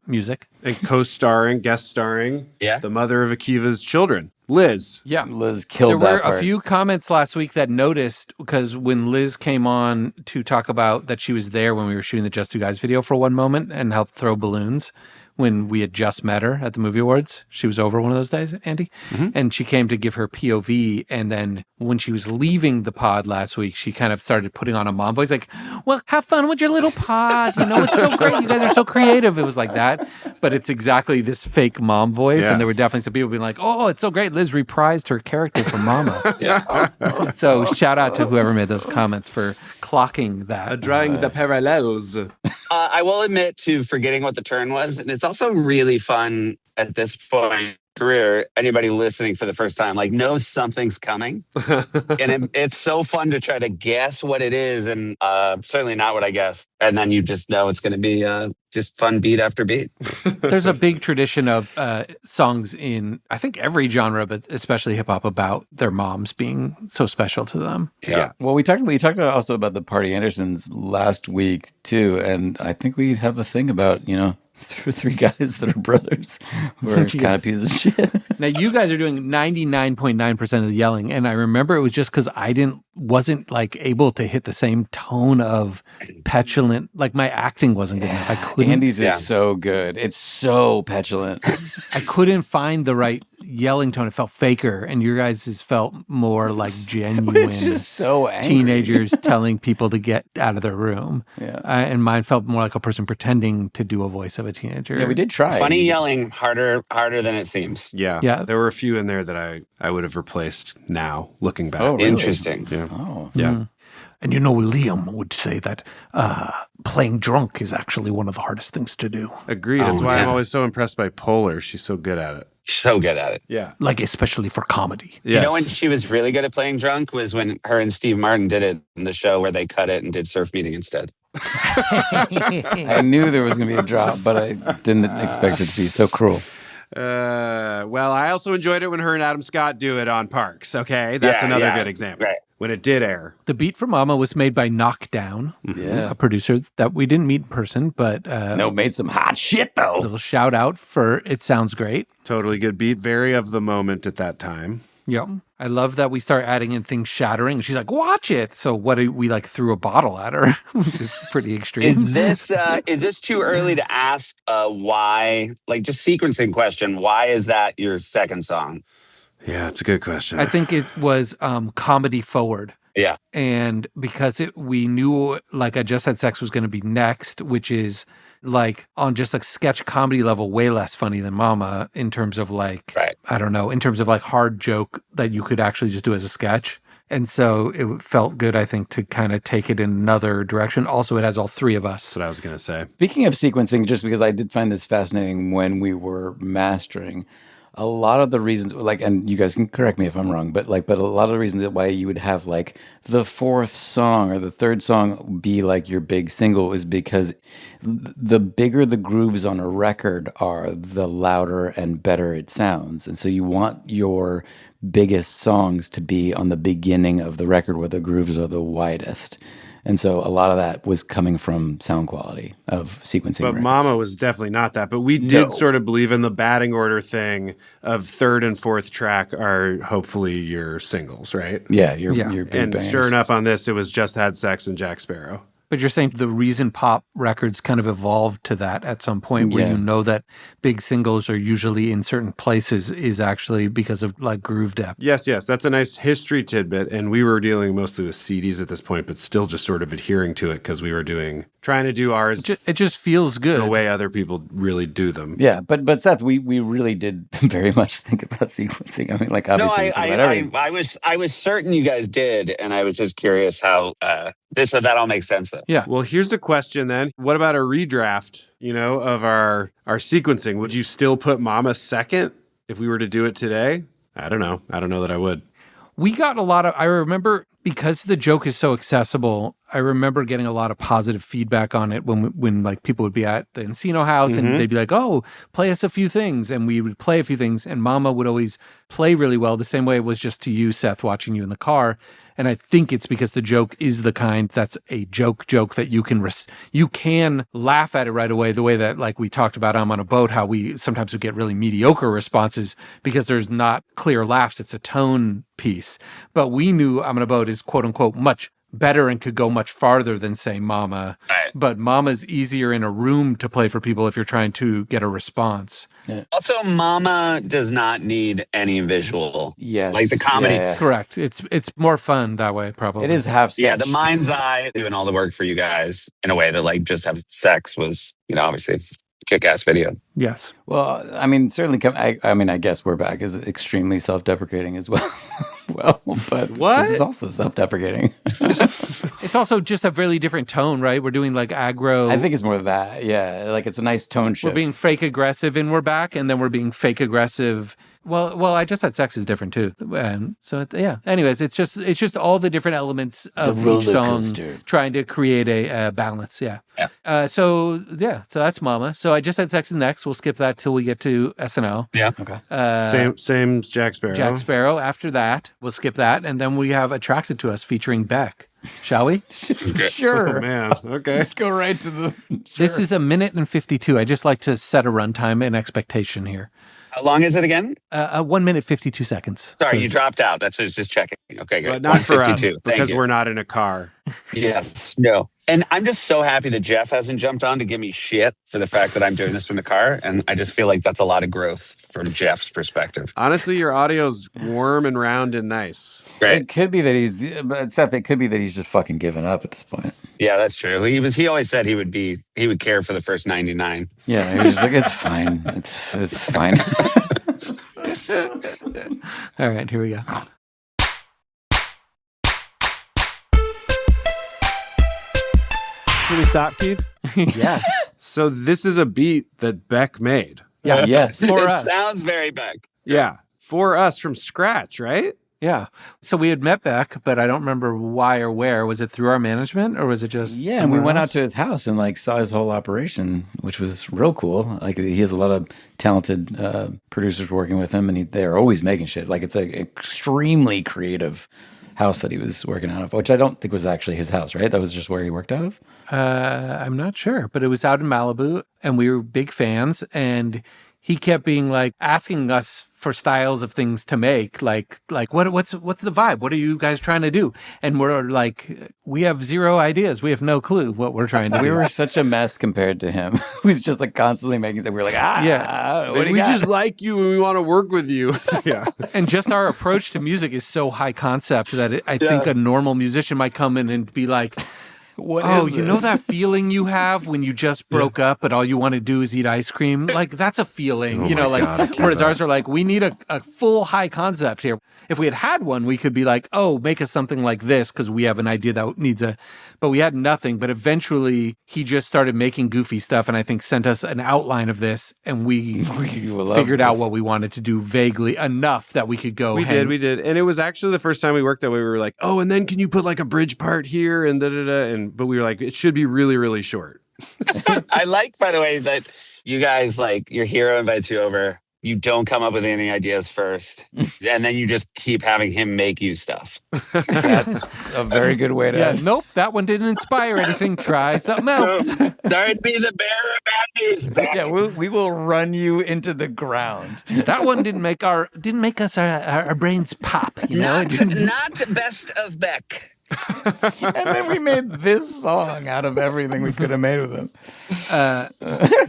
music. And co-starring, guest starring, Yeah. the mother of Akiva's children, Liz. Yeah. Liz killed There were that part. a few comments last week that noticed, because when Liz came on to talk about that she was there when we were shooting the Just Two Guys video for one moment and helped throw balloons when we had just met her at the movie awards. She was over one of those days, Andy. And she came to give her POV. And then when she was leaving the pod last week, she kind of started putting on a mom voice like, well, have fun with your little pod. You know, it's so great. You guys are so creative. It was like that. But it's exactly this fake mom voice. Yeah. And there were definitely some people being like, oh, it's so great. Liz reprised her character from Mama. So shout out to whoever made those comments for clocking that. Drawing the parallels. I will admit to forgetting what the turn was. And it's also really fun at this point in career, anybody listening for the first time, like knows something's coming. And it's so fun to try to guess what it is. And certainly not what I guessed. And then you just know it's going to be just fun beat after beat. There's a big tradition of songs in, I think, every genre, but especially hip hop, about their moms being so special to them. Yeah. Well, we talked also about the Party Andersons last week too, and I think we have a thing about three guys that are brothers who are kind of pieces of shit. Now you guys are doing 99.9% of the yelling, and I remember it was just because I wasn't like able to hit the same tone of petulant. Like my acting wasn't good enough. I couldn't. Andy's is so good. It's so petulant. I couldn't find the right yelling tone. It felt faker, and your guys' felt more like genuine. It's just so angry. Teenagers telling people to get out of their room. Yeah. And mine felt more like a person pretending to do a voice of a teenager. Yeah, we did try. Funny yelling, harder than it seems. Yeah. There were a few in there that I would have replaced now, looking back. Oh, really? Interesting. Yeah. Oh. Yeah. Mm. And Liam would say that playing drunk is actually one of the hardest things to do. Agreed. That's why I'm always so impressed by Polar. She's so good at it. So good at it. Yeah. Like, especially for comedy. Yes. You know when she was really good at playing drunk was when her and Steve Martin did it in the show where they cut it and did Surf Meeting instead. I knew there was going to be a drop, but I didn't expect it to be so cruel. Well, I also enjoyed it when her and Adam Scott do it on Parks. Okay, that's another good example. Right. When it did air. The beat for Mama was made by Knockdown, a producer that we didn't meet in person, but made some hot shit though. A little shout out for It Sounds Great. Totally good beat. Very of the moment at that time. Yeah. I love that we start adding in things shattering. She's like, watch it. So what do we threw a bottle at her, which is pretty extreme. Is this too early to ask why, like just sequencing question, why is that your second song? Yeah, it's a good question. I think it was comedy forward. Yeah. And because we knew Like I Just Had Sex was going to be next, which is like on just like sketch comedy level, way less funny than Mama in terms of like, I don't know, in terms of like hard joke that you could actually just do as a sketch. And so it felt good, I think, to kind of take it in another direction. Also, it has all three of us. That's what I was going to say. Speaking of sequencing, just because I did find this fascinating when we were mastering, a lot of the reasons, and you guys can correct me if I'm wrong, but a lot of the reasons why you would have like the fourth song or the third song be like your big single is because the bigger the grooves on a record are, the louder and better it sounds. And so you want your biggest songs to be on the beginning of the record where the grooves are the widest. And so a lot of that was coming from sound quality of sequencing. But records. Mama was definitely not that. But we did sort of believe in the batting order thing of third and fourth track are hopefully your singles, right? Yeah, your big And bangers. sure enough, on this, it was Just Had Sex and Jack Sparrow. But you're saying the reason pop records kind of evolved to that at some point where you know that big singles are usually in certain places is actually because of like groove depth. Yes. That's a nice history tidbit. And we were dealing mostly with CDs at this point, but still just sort of adhering to it because we were trying to do ours. It just feels good. The way other people really do them. Yeah, but Seth, we really did very much think about sequencing. I mean, like obviously. I was certain you guys did, and I was just curious how that all makes sense then. Yeah. Well, here's a question then. What about a redraft, of our sequencing? Would you still put Mama second if we were to do it today? I don't know. I don't know that I would. We got I remember, because the joke is so accessible, I remember getting a lot of positive feedback on it when like people would be at the Encino house and they'd be like, oh, play us a few things. And we would play a few things. And Mama would always play really well, the same way it was just to you, Seth, watching you in the car. And I think it's because the joke is the kind that's a joke that you can laugh at it right away, the way that like we talked about I'm on a Boat, how we sometimes would get really mediocre responses because there's not clear laughs. It's a tone piece. But we knew I'm on a Boat is quote unquote much better and could go much farther than say Mama. Right. But Mama's easier in a room to play for people if you're trying to get a response. Yeah. Also, Mama does not need any visual. Yes. Like the comedy. Yeah. Correct. It's more fun that way, probably. It is half sketch. Yeah, the mind's eye doing all the work for you guys in a way that like Just Have Sex was, obviously kick-ass video. Yes. Well, I mean, certainly. I guess We're Back is extremely self-deprecating as well. But this is also self-deprecating. It's also just a really different tone, right? We're doing like aggro. I think it's more that. Yeah, like it's a nice tone shift. We're being fake aggressive and We're Back, and then we're being fake aggressive. Well, I just said sex is different too, and so yeah. Anyways, it's just all the different elements of each song trying to create a balance. Yeah. So that's Mama. So I just said Sex is next. We'll skip that till we get to SNL. Yeah. Okay. Same Jack Sparrow. Jack Sparrow. After that, we'll skip that, and then we have Attracted to Us featuring Beck. Shall we? Sure. Oh, man. Okay. Let's go right to the. This is 1:52. I just like to set a runtime and expectation here. How long is it again? 1 minute 52 seconds. Sorry, you dropped out. That's what I was just checking. Okay, good. But not for us, 1:52. because we're not in a car. Yes. No. And I'm just so happy that Jeff hasn't jumped on to give me shit for the fact that I'm doing this from the car. And I just feel like that's a lot of growth from Jeff's perspective. Honestly, your audio's warm and round and nice. Great. It could be that Seth, it could be that he's just fucking given up at this point. Yeah, that's true. He always said he would care for the first 99. Yeah, he was just like, it's fine. It's fine. All right, here we go. Can we stop, Keith? Yeah. So this is a beat that Beck made. Yeah. Yes. For it us. sounds very Beck. Yeah. For us from scratch, right? Yeah. So we had met Beck, but I don't remember why or where. Was it through our management or was it just Yeah, and we went out else? to his house and like saw his whole operation, which was real cool. Like he has a lot of talented producers working with him, and they're always making shit. Like it's an extremely creative house that he was working out of, which I don't think was actually his house, right? That was just where he worked out of. I'm not sure, but it was out in Malibu, and we were big fans. And he kept being like asking us for styles of things to make, like what's the vibe? What are you guys trying to do? And we're like, we have zero ideas. We have no clue what we're trying to do. We were such a mess compared to him. He was just like constantly making stuff. We were like, what do you we got? just like you and we want to work with you. Yeah. And just our approach to music is so high concept that I think a normal musician might come in and be like, you know that feeling you have when you just broke up but all you want to do is eat ice cream? Like, that's a feeling, whereas ours are like, we need a full high concept here. If we had one, we could be like, make us something like this because we have an idea that needs but we had nothing. But eventually he just started making goofy stuff and I think sent us an outline of this, and we figured out what we wanted to do vaguely enough that we could go. We did. And it was actually the first time we worked that way. We were like, and then can you put like a bridge part here and but we were like, it should be really, really short. I like, by the way, that you guys, like, your hero invites you over. You don't come up with any ideas first. And then you just keep having him make you stuff. That's a very good way to... Yeah, nope, that one didn't inspire anything. Try something else. Sorry to be the bearer of bad news, Beck. Yeah, we will run you into the ground. That one didn't make us our brains pop. Not best of Beck. And then we made this song out of everything we could have made with him.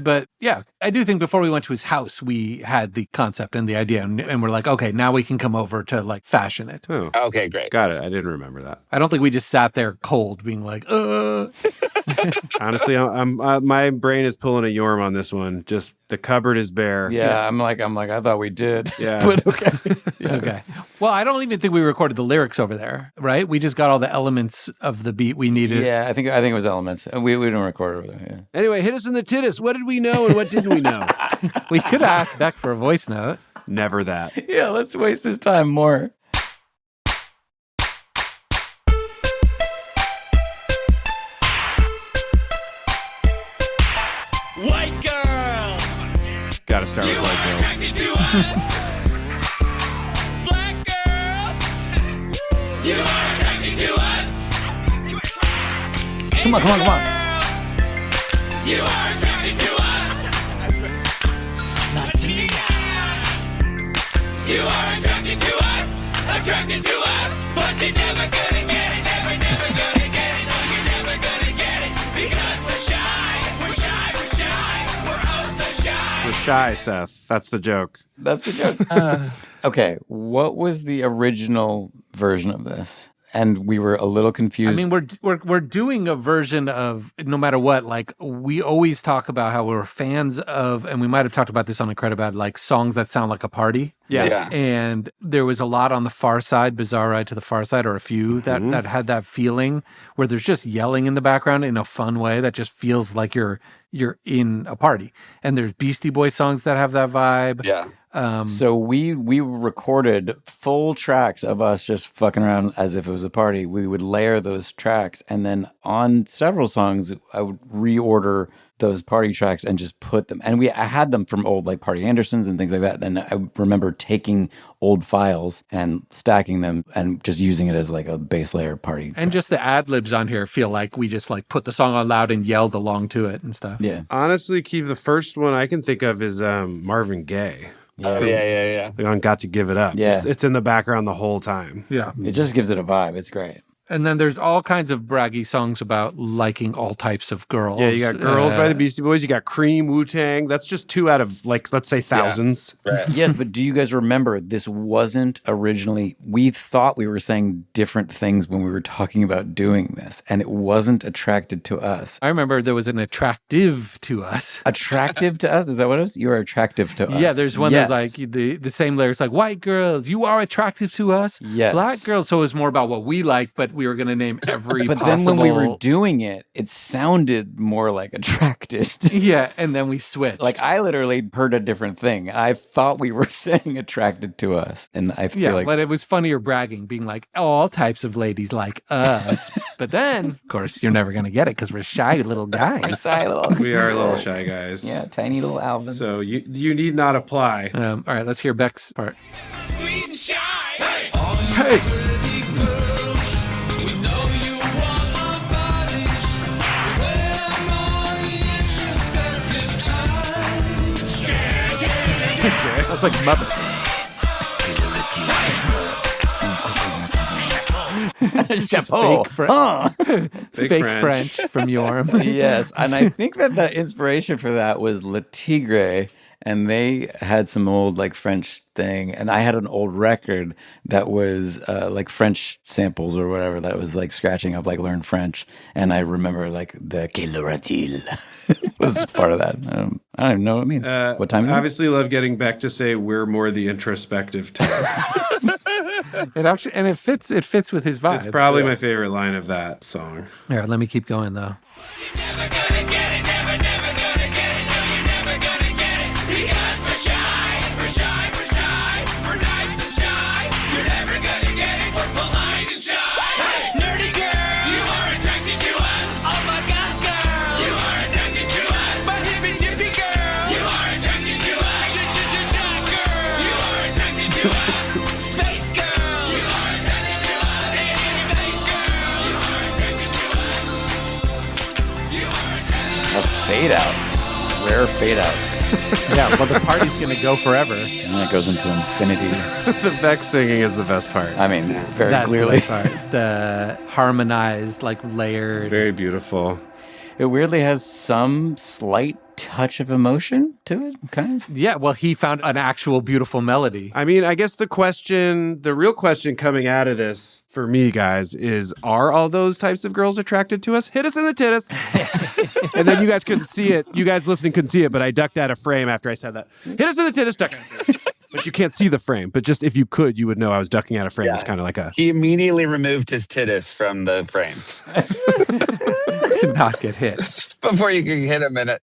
But yeah, I do think before we went to his house, we had the concept and the idea, and we're like, okay, now we can come over to like fashion it. Oh, okay, great. Got it. I didn't remember that. I don't think we just sat there cold being like, Honestly, I'm my brain is pulling a Yorm on this one. Just the cupboard is bare. Yeah, I'm like, I thought we did. Yeah. But okay. Yeah. Okay. Well, I don't even think we recorded the lyrics over there, right? We just got all the elements of the beat we needed. Yeah, I think it was elements. We didn't record over there. Yeah. Anyway, hit us in the titties. What did we know and what didn't we know? We could ask Beck for a voice note. Never that. Yeah, let's waste his time more. White girls, Gotta start with white girls. attracted to us. Black girls, you are attracted to us. Come on. You are attracted to us. Latinas, you are attracted to us, but you're never gonna get it, never gonna get it, no, you're never gonna get it, because we're shy, we're oh so shy. We're shy, Seth. That's the joke. That's the joke. Okay, what was the original version of this? and we were a little confused. I mean, we're doing a version of no matter what. Like we always talk about how we're fans of, and we might have talked about this on a credit bad, like songs that sound like a party. Yeah. And there was a lot on the Far Side, Bizarre Ride to the Far Side, or a few that had that feeling where there's just yelling in the background in a fun way that just feels like you're in a party. And there's Beastie Boys songs that have that vibe. Yeah. So we recorded full tracks of us just fucking around as if it was a party. We would layer those tracks, and then on several songs, I would reorder those party tracks and just put them. And I had them from old like Party Andersons and things like that. Then I remember taking old files and stacking them and just using it as like a base layer party. And just the ad libs on here feel like we just like put the song on loud and yelled along to it and stuff. Yeah. Honestly, Keith, the first one I can think of is Marvin Gaye. Oh, yeah. On Got to Give It Up. Yeah. It's in the background the whole time. Yeah. It just gives it a vibe. It's great. And then there's all kinds of braggy songs about liking all types of girls. Yeah, you got Girls by the Beastie Boys. You got Cream, Wu-Tang. That's just 2 out of, like, let's say thousands. Yeah. Right. Yes, but do you guys remember this wasn't originally, we thought we were saying different things when we were talking about doing this, and it wasn't attracted to us. I remember there was an attractive to us. Attractive to us? Is that what it was? You are attractive to us. Yeah, there's one Yes. that's like the same lyrics, like white girls, you are attractive to us. Yes. Black girls. So it was more about what we like, but we were going to name every But possible. then when we were doing it, it sounded more like attracted. Yeah, and then we switched. Like I literally heard a different thing. I thought we were saying attracted to us. And I feel like but it was funnier bragging, being like, all types of ladies like us. But then, of course, you're never going to get it because we're shy little guys. We are little shy guys. Yeah, tiny little Alvin. So you need not apply. All right, let's hear Beck's part. Sweet and shy. Hey. Hey! That's like Muppets. Just fake French from Yorm. Yes, and I think that the inspiration for that was Le Tigre, and they had some old like French thing, and I had an old record that was like French samples or whatever that was like scratching up like Learn French, and I remember like the "Que l'aura-t-il" was part of that. I don't even know what it means. What time is it? Obviously love getting Beck to say we're more the introspective type. It actually, and it fits with his vibe. It's probably my favorite line of that song. All right, let me keep going though. You're never gonna get it, never gonna get it. No, you're never gonna get it. Because we're shy, we're shy, we're shy. We're nice and shy. You're never gonna get it. We're polite and shy. Hey, nerdy girl, you are attracted to us. Oh my God, girl, you are attracted to us. But hippy dippy girl, you are attracted to us. Cha girl, you are attracted to us. Space girl, you are attracted to us. Space girl, you are attracted to us. You are attracted to us. A fade out, rare fade out, Yeah, well, the party's gonna go forever. and then it goes into infinity. The Beck singing is the best part. I mean, very That's clearly. the best part. The harmonized, like layered. Very beautiful. It weirdly has some slight touch of emotion to it, kind of. Yeah, well, he found an actual beautiful melody. I mean, I guess the real question coming out of this for me, guys, is are all those types of girls attracted to us? Hit us in the titties. And then you guys couldn't see it. You guys listening couldn't see it, but I ducked out of frame after I said that. Hit us in the titties, duck. But you can't see the frame. But just if you could, you would know I was ducking out of frame. Yeah. It's kind of like a... He immediately removed his titties from the frame To not get hit. before you could hit him in it.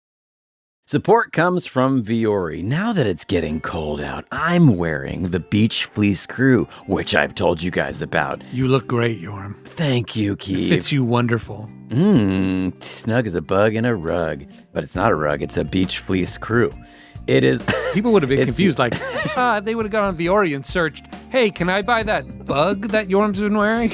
Support comes from Vuori. Now that it's getting cold out, I'm wearing the Beach Fleece Crew, which I've told you guys about. You look great, Yorm. Thank you, Keith. Fits you wonderful. Snug as a bug in a rug. But it's not a rug, it's a Beach Fleece Crew. It is... People would have been It's- confused, like, they would have gone on Vuori and searched, hey, can I buy that bug that Yorm's been wearing?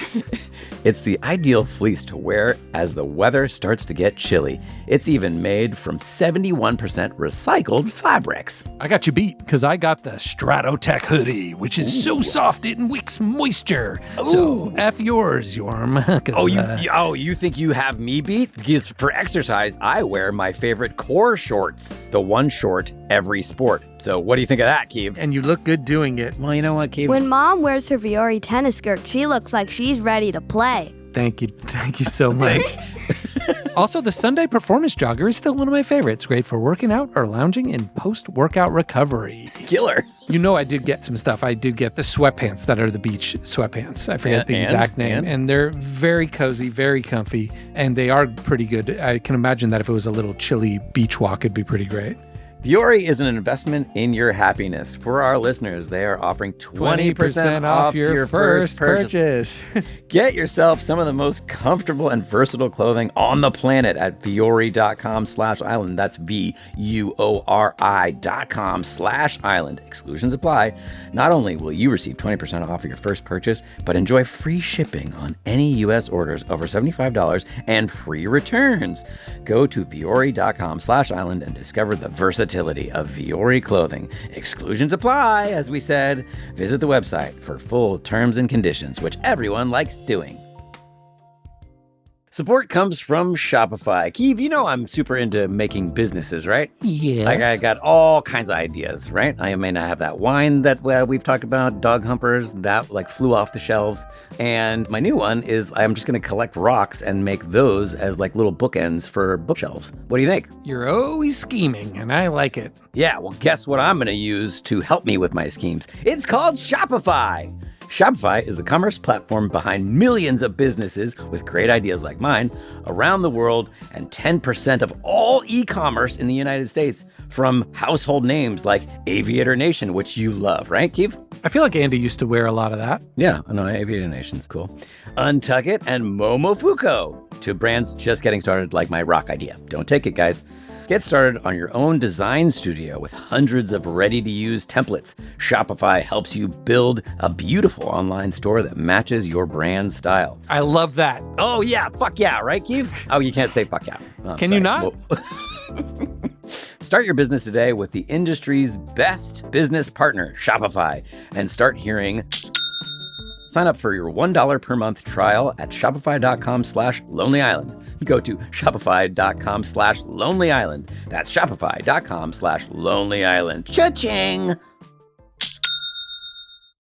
It's the ideal fleece to wear as the weather starts to get chilly. It's even made from 71% recycled fabrics. I got you beat because I got the Stratotech hoodie, which is so soft it wicks moisture. So F yours, Yorm. You think you have me beat? Because for exercise, I wear my favorite core shorts, the one short every sport. So what do you think of that, Keeve? And you look good doing it. Well, you know what, Keeve? When Mom wears her Vuori tennis skirt, she looks like she's ready to play. Thank you so much. Also, the Sunday Performance Jogger is still one of my favorites. Great for working out or lounging in post-workout recovery. Killer. You know, I did get some stuff. I did get the sweatpants that are the beach sweatpants. I forget the exact name. And they're very cozy, very comfy, and they are pretty good. I can imagine that if it was a little chilly beach walk, it'd be pretty great. Vuori is an investment in your happiness. For our listeners, they are offering 20% off your first purchase. Get yourself some of the most comfortable and versatile clothing on the planet at vuori.com/island. That's VUORI.com/island. Exclusions apply. Not only will you receive 20% off your first purchase, but enjoy free shipping on any U.S. orders over $75 and free returns. Go to vuori.com/island and discover the versatility of Vuori clothing. Exclusions apply, as we said. Visit the website for full terms and conditions, which everyone likes doing. Support comes from Shopify. Keeve, you know I'm super into making businesses, right? Yes. Like I got all kinds of ideas, right? I may not have that wine that we've talked about, dog humpers, that like flew off the shelves. And my new one is I'm just going to collect rocks and make those as like little bookends for bookshelves. What do you think? You're always scheming, and I like it. Yeah, well, guess what I'm going to use to help me with my schemes? It's called Shopify. Shopify is the commerce platform behind millions of businesses with great ideas like mine around the world, and 10% of all e-commerce in the United States from household names like Aviator Nation, which you love, right, Keith? I feel like Andy used to wear a lot of that. Yeah, I know, Aviator Nation's cool. Untuck and Momofuku, to brands just getting started like my rock idea. Don't take it, guys. Get started on your own design studio with hundreds of ready-to-use templates. Shopify helps you build a beautiful online store that matches your brand style. I love that. Oh, yeah. Fuck yeah. Right, Keith? Oh, you can't say fuck yeah. Oh, Can you not? Start your business today with the industry's best business partner, Shopify, and start hearing... Sign up for your $1 per month trial at shopify.com/lonely island. Go to shopify.com/lonely island. That's shopify.com/lonely island. Cha-ching!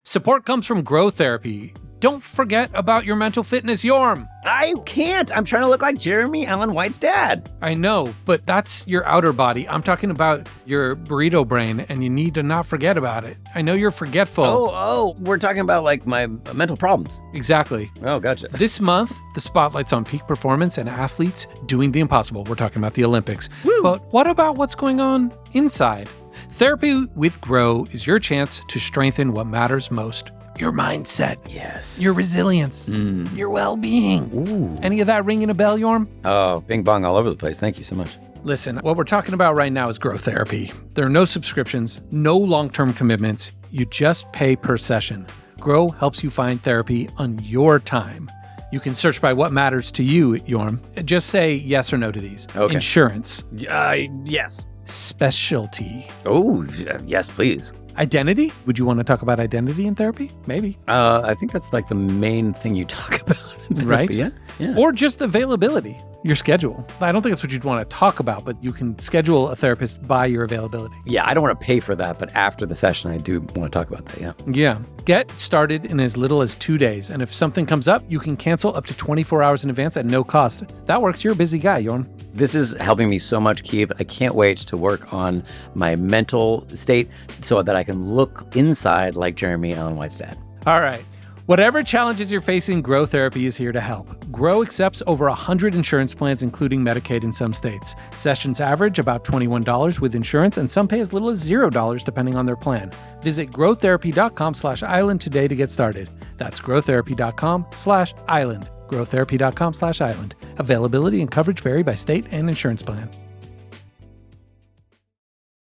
Support comes from Grow Therapy. Don't forget about your mental fitness, Yorm. I can't. I'm trying to look like Jeremy Allen White's dad. I know, but that's your outer body. I'm talking about your burrito brain, and you need to not forget about it. I know you're forgetful. Oh, we're talking about like my mental problems. Exactly. Oh, gotcha. This month, the spotlight's on peak performance and athletes doing the impossible. We're talking about the Olympics. Woo. But what about what's going on inside? Therapy with Grow is your chance to strengthen what matters most. Your mindset. Yes. Your resilience. Your well-being. Ooh. Any of that ringing a bell, Yorm? Oh, bing bong all over the place. Thank you so much. Listen, what we're talking about right now is Grow Therapy. There are no subscriptions, no long-term commitments. You just pay per session. Grow helps you find therapy on your time. You can search by what matters to you, Yorm. Just say yes or no to these. Okay. Insurance. Yes. Specialty. Oh, yes, please. Identity? Would you want to talk about identity in therapy? Maybe. I think that's like the main thing you talk about in therapy. Right? Yeah. Or just availability, your schedule. I don't think that's what you'd want to talk about, but you can schedule a therapist by your availability. Yeah, I don't want to pay for that, but after the session, I do want to talk about that, yeah. Yeah. Get started in as little as 2 days, and if something comes up, you can cancel up to 24 hours in advance at no cost. That works. You're a busy guy, Yorm. This is helping me so much, Keeve. I can't wait to work on my mental state so that I can look inside like Jeremy Allen White's dad. All right. Whatever challenges you're facing, Grow Therapy is here to help. Grow accepts over 100 insurance plans, including Medicaid in some states. Sessions average about $21 with insurance, and some pay as little as $0 depending on their plan. Visit growtherapy.com/island today to get started. That's growtherapy.com/island. growtherapy.com/island. Availability and coverage vary by state and insurance plan.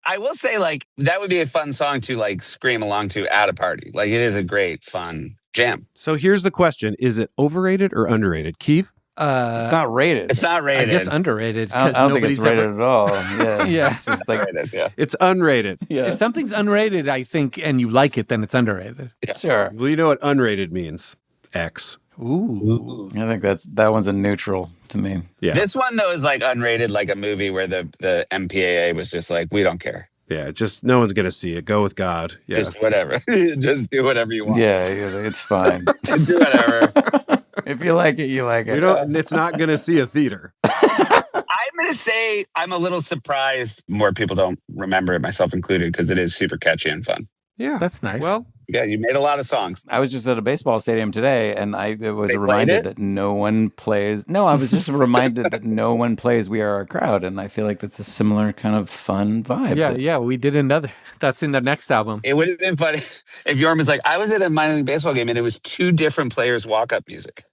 I will say, like, that would be a fun song to, like, scream along to at a party. Like, it is a great, fun jam. So here's the question: is it overrated or underrated, Keith? It's not rated. It's not rated. I guess underrated I because don't think it's nobody's rated ever. at all. Yeah. Yeah. It's just like, Rated, yeah. It's unrated. yeah. If something's unrated, I think, and you like it, then it's underrated. Sure. Well, you know what unrated means? X. Ooh. I think that one's a neutral to me. Yeah. This one though is like unrated, like a movie where the MPAA was just like, we don't care. Yeah, just no one's gonna see it. Go with God. Yeah. Just whatever. Just do whatever you want. Yeah, it's fine. Do whatever. If you like it, you like it. We don't. It's not gonna see a theater. I'm going to say I'm a little surprised more people don't remember it, myself included, because it is super catchy and fun. Yeah, That's nice. Well, Yeah, you made a lot of songs. I was just at a baseball stadium today, and I was They reminded played it? that no one plays. No, I was just reminded that no one plays "We Are Our Crowd," and I feel like that's a similar kind of fun vibe. Yeah, we did another. That's in the next album. It would have been funny if Yorm was like, I was at a minor league baseball game and it was two different players walk-up music.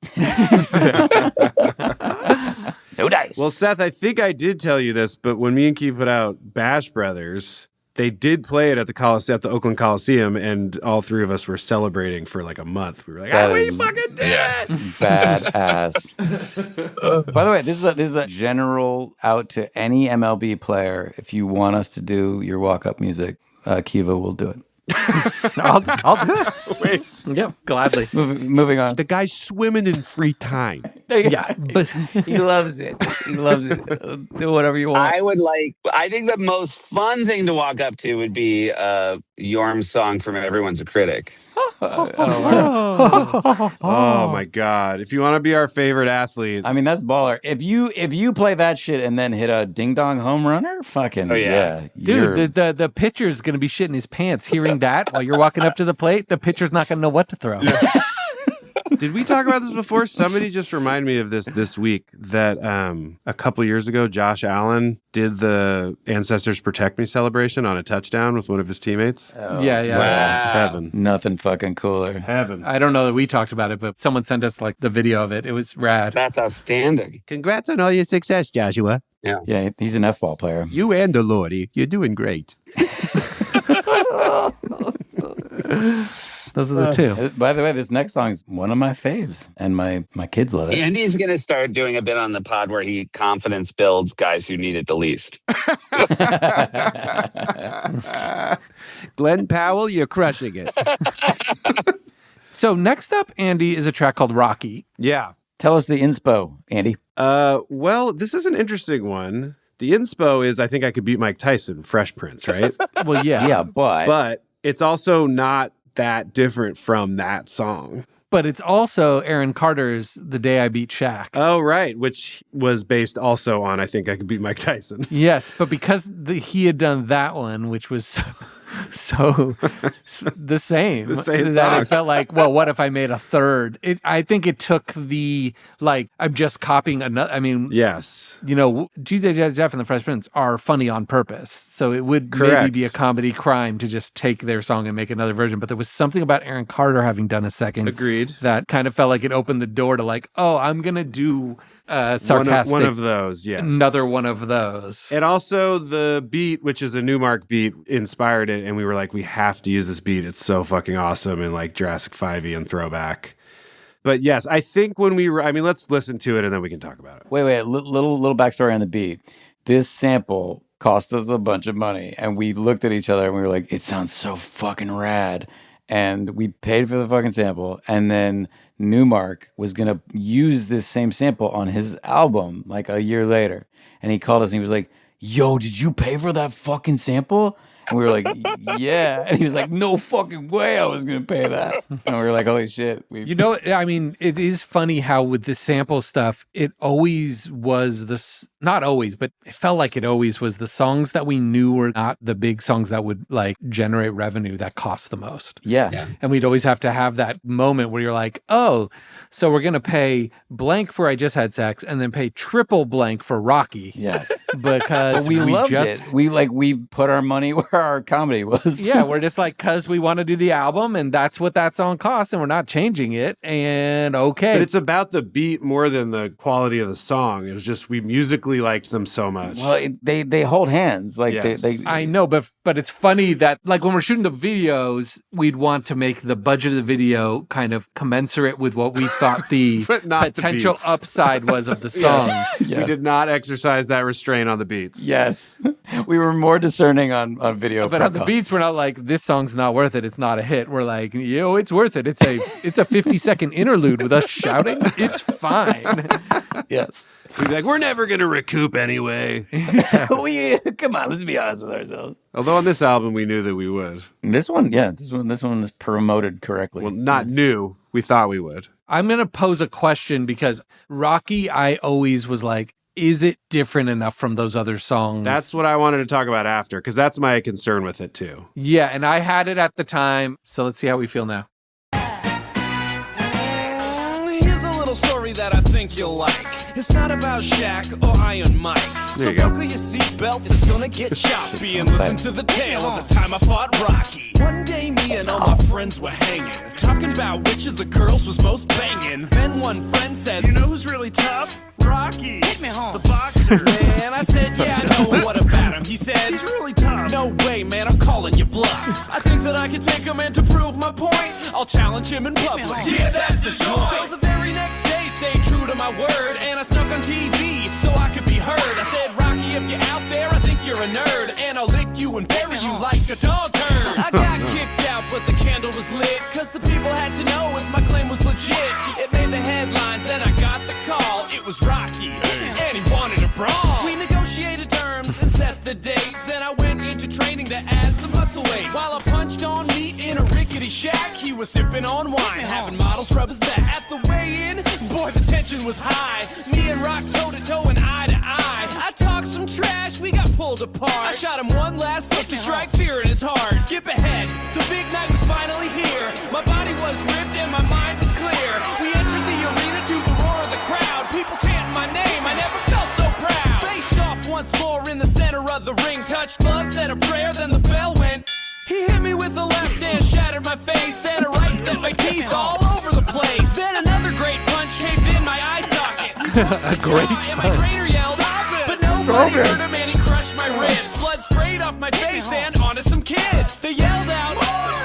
No dice. Well, Seth, I think I did tell you this, but when me and Keith put out Bash Brothers, they did play it at the Oakland Coliseum, and all three of us were celebrating for like a month. We were like, That we is- fucking did it! Badass. By the way, this is a general out to any MLB player. If you want us to do your walk-up music, Kiva will do it. I'll do it. Wait, Yeah, gladly. Moving on. the guy's swimming in free time. Yeah, but He loves it. He loves it. Do whatever you want. I think the most fun thing to walk up to would be Yorm's song from Everyone's a Critic. Oh my God. If you want to be our favorite athlete, I mean, that's baller. If you play that shit and then hit a ding dong home runner, fucking Oh, yeah. dude, the pitcher's gonna be shitting his pants hearing that while you're walking up to the plate. The pitcher's not gonna know what to throw. did we talk about this before? Somebody just reminded me of this week that a couple years ago, Josh Allen did the Ancestors Protect Me celebration on a touchdown with one of his teammates. Yeah. Wow. Heaven. Nothing fucking cooler. Heaven. I don't know that we talked about it, but someone sent us like the video of it. It was rad. That's outstanding. Congrats on all your success, Joshua. Yeah, he's an F-ball player. You and the Lordy. You're doing great. Those are the two. By the way, this next song is one of my faves, and my kids love it. Andy's going to start doing a bit on the pod where he confidence builds guys who need it the least. Glenn Powell, you're crushing it. So next up, Andy, is a track called Rocky. Yeah. Tell us the inspo, Andy. Well, this is an interesting one. The inspo is I think I could beat Mike Tyson, Fresh Prince, right? Well, yeah. Yeah, but But it's also not that different from that song. But it's also Aaron Carter's The Day I Beat Shaq. Oh, right. Which was based also on I think I could beat Mike Tyson. Yes, but because he had done that one, which was so the same, The same that song. it felt like, well, what if I made a third? I think it took the, like, I'm just copying another. I mean, Yes. you know, GJ Jeff and the Fresh Prince are funny on purpose. So it would maybe Correct. be a comedy crime to just take their song and make another version. But there was something about Aaron Carter having done a second Agreed. that kind of felt like it opened the door to like, oh, I'm going to do sarcastic. One of those, yes. Another one of those. And also the beat, which is a Newmark beat, inspired it. And we were like, we have to use this beat. It's so fucking awesome and like Jurassic 5-y and throwback. But yes, I think when let's listen to it and then we can talk about it. wait, little backstory on the beat. This sample cost us a bunch of money, and we looked at each other and we were like, it sounds so fucking rad. And we paid for the fucking sample, and then Newmark was going to use this same sample on his album like a year later. And he called us and he was like, yo, did you pay for that fucking sample? And we were like, yeah. And he was like, no fucking way I was going to pay that. And we were like, holy shit. You know, I mean, it is funny how with the sample stuff, it always was this, not always, but it felt like it always was the songs that we knew were not the big songs that would like generate revenue that cost the most. Yeah. And we'd always have to have that moment where you're like, oh, so we're going to pay blank for I Just Had Sex and then pay triple blank for Rocky. Yes. Because But we loved just, it. We put our money where our comedy was. Yeah, we're just like, because we want to do the album, and that's what that song costs, and we're not changing it. And okay. But it's about the beat more than the quality of the song. It was just we musically liked them so much. Well, they hold hands. Like Yes. they I know, but it's funny that like when we're shooting the videos, we'd want to make the budget of the video kind of commensurate with what we thought the But not the potential beats. upside was of the song. Yeah. We did not exercise that restraint on the beats. Yes. We were more discerning on video. But on the beats, we're not like, this song's not worth it. It's not a hit. We're like, yo, it's worth it. It's a 50-second interlude with us shouting. It's fine. Yes. We'd be like, we're never going to recoup anyway. Come on, let's be honest with ourselves. Although on this album, we knew that we would. This one is promoted correctly. Well, not new. We thought we would. I'm going to pose a question because Rocky, I always was like, is it different enough from those other songs? That's what I wanted to talk about after, because that's my concern with it, too. Yeah, and I had it at the time. So let's see how we feel now. Here's a little story that I think you'll like. It's not about Shaq or Iron Mike. There So you go. buckle your seatbelts, it's gonna get choppy. And listen to the tale of the time I fought Rocky. One day me and all my friends were hanging, talking about which of the girls was most banging. Then one friend says, you know who's really tough? Rocky. Take me home. The boxer. Man, I said, yeah, I know what about him. He said, he's really tough. No way, man, I'm calling you bluff. I think that I can take him, and to prove my point, I'll challenge him in public. Yeah, that's the joint. So the very next day, stayed true to my word, and I snuck on TV so I could be heard. I said, Rocky, if you're out there, I think you're a nerd, and I'll lick you and bury you like a dog turd. I got kicked out, but the candle was lit, cause the people had to know if my claim was legit. It made the headlines, then I got the call. It was Rocky, and he wanted a brawl. We negotiated terms and set the date. Then I went into training to add some muscle weight. While I punched on meat in a rickety shack, he was sipping on wine, having models rub his back. At the weigh-in, boy, the tension was high. Me and Rock toe-to-toe and eye-to-eye. I talked some trash, we got pulled apart. I shot him one last look to strike fear in his heart. Skip ahead, the big night was finally here. My body was ripped and my mind was clear. We entered the arena to the roar of the crowd. People chanting my name, I never felt so proud. Faced off once more in the center of the ring. Touched gloves, said a prayer, then the bell went. He hit me with a left and shattered my face, and a right set my teeth all over the place. Then another great punch caved in my eye socket. A great And my trainer yelled, stop it! But nobody heard him, and he crushed my ribs. Blood sprayed off my face and onto some kids. They yelled out,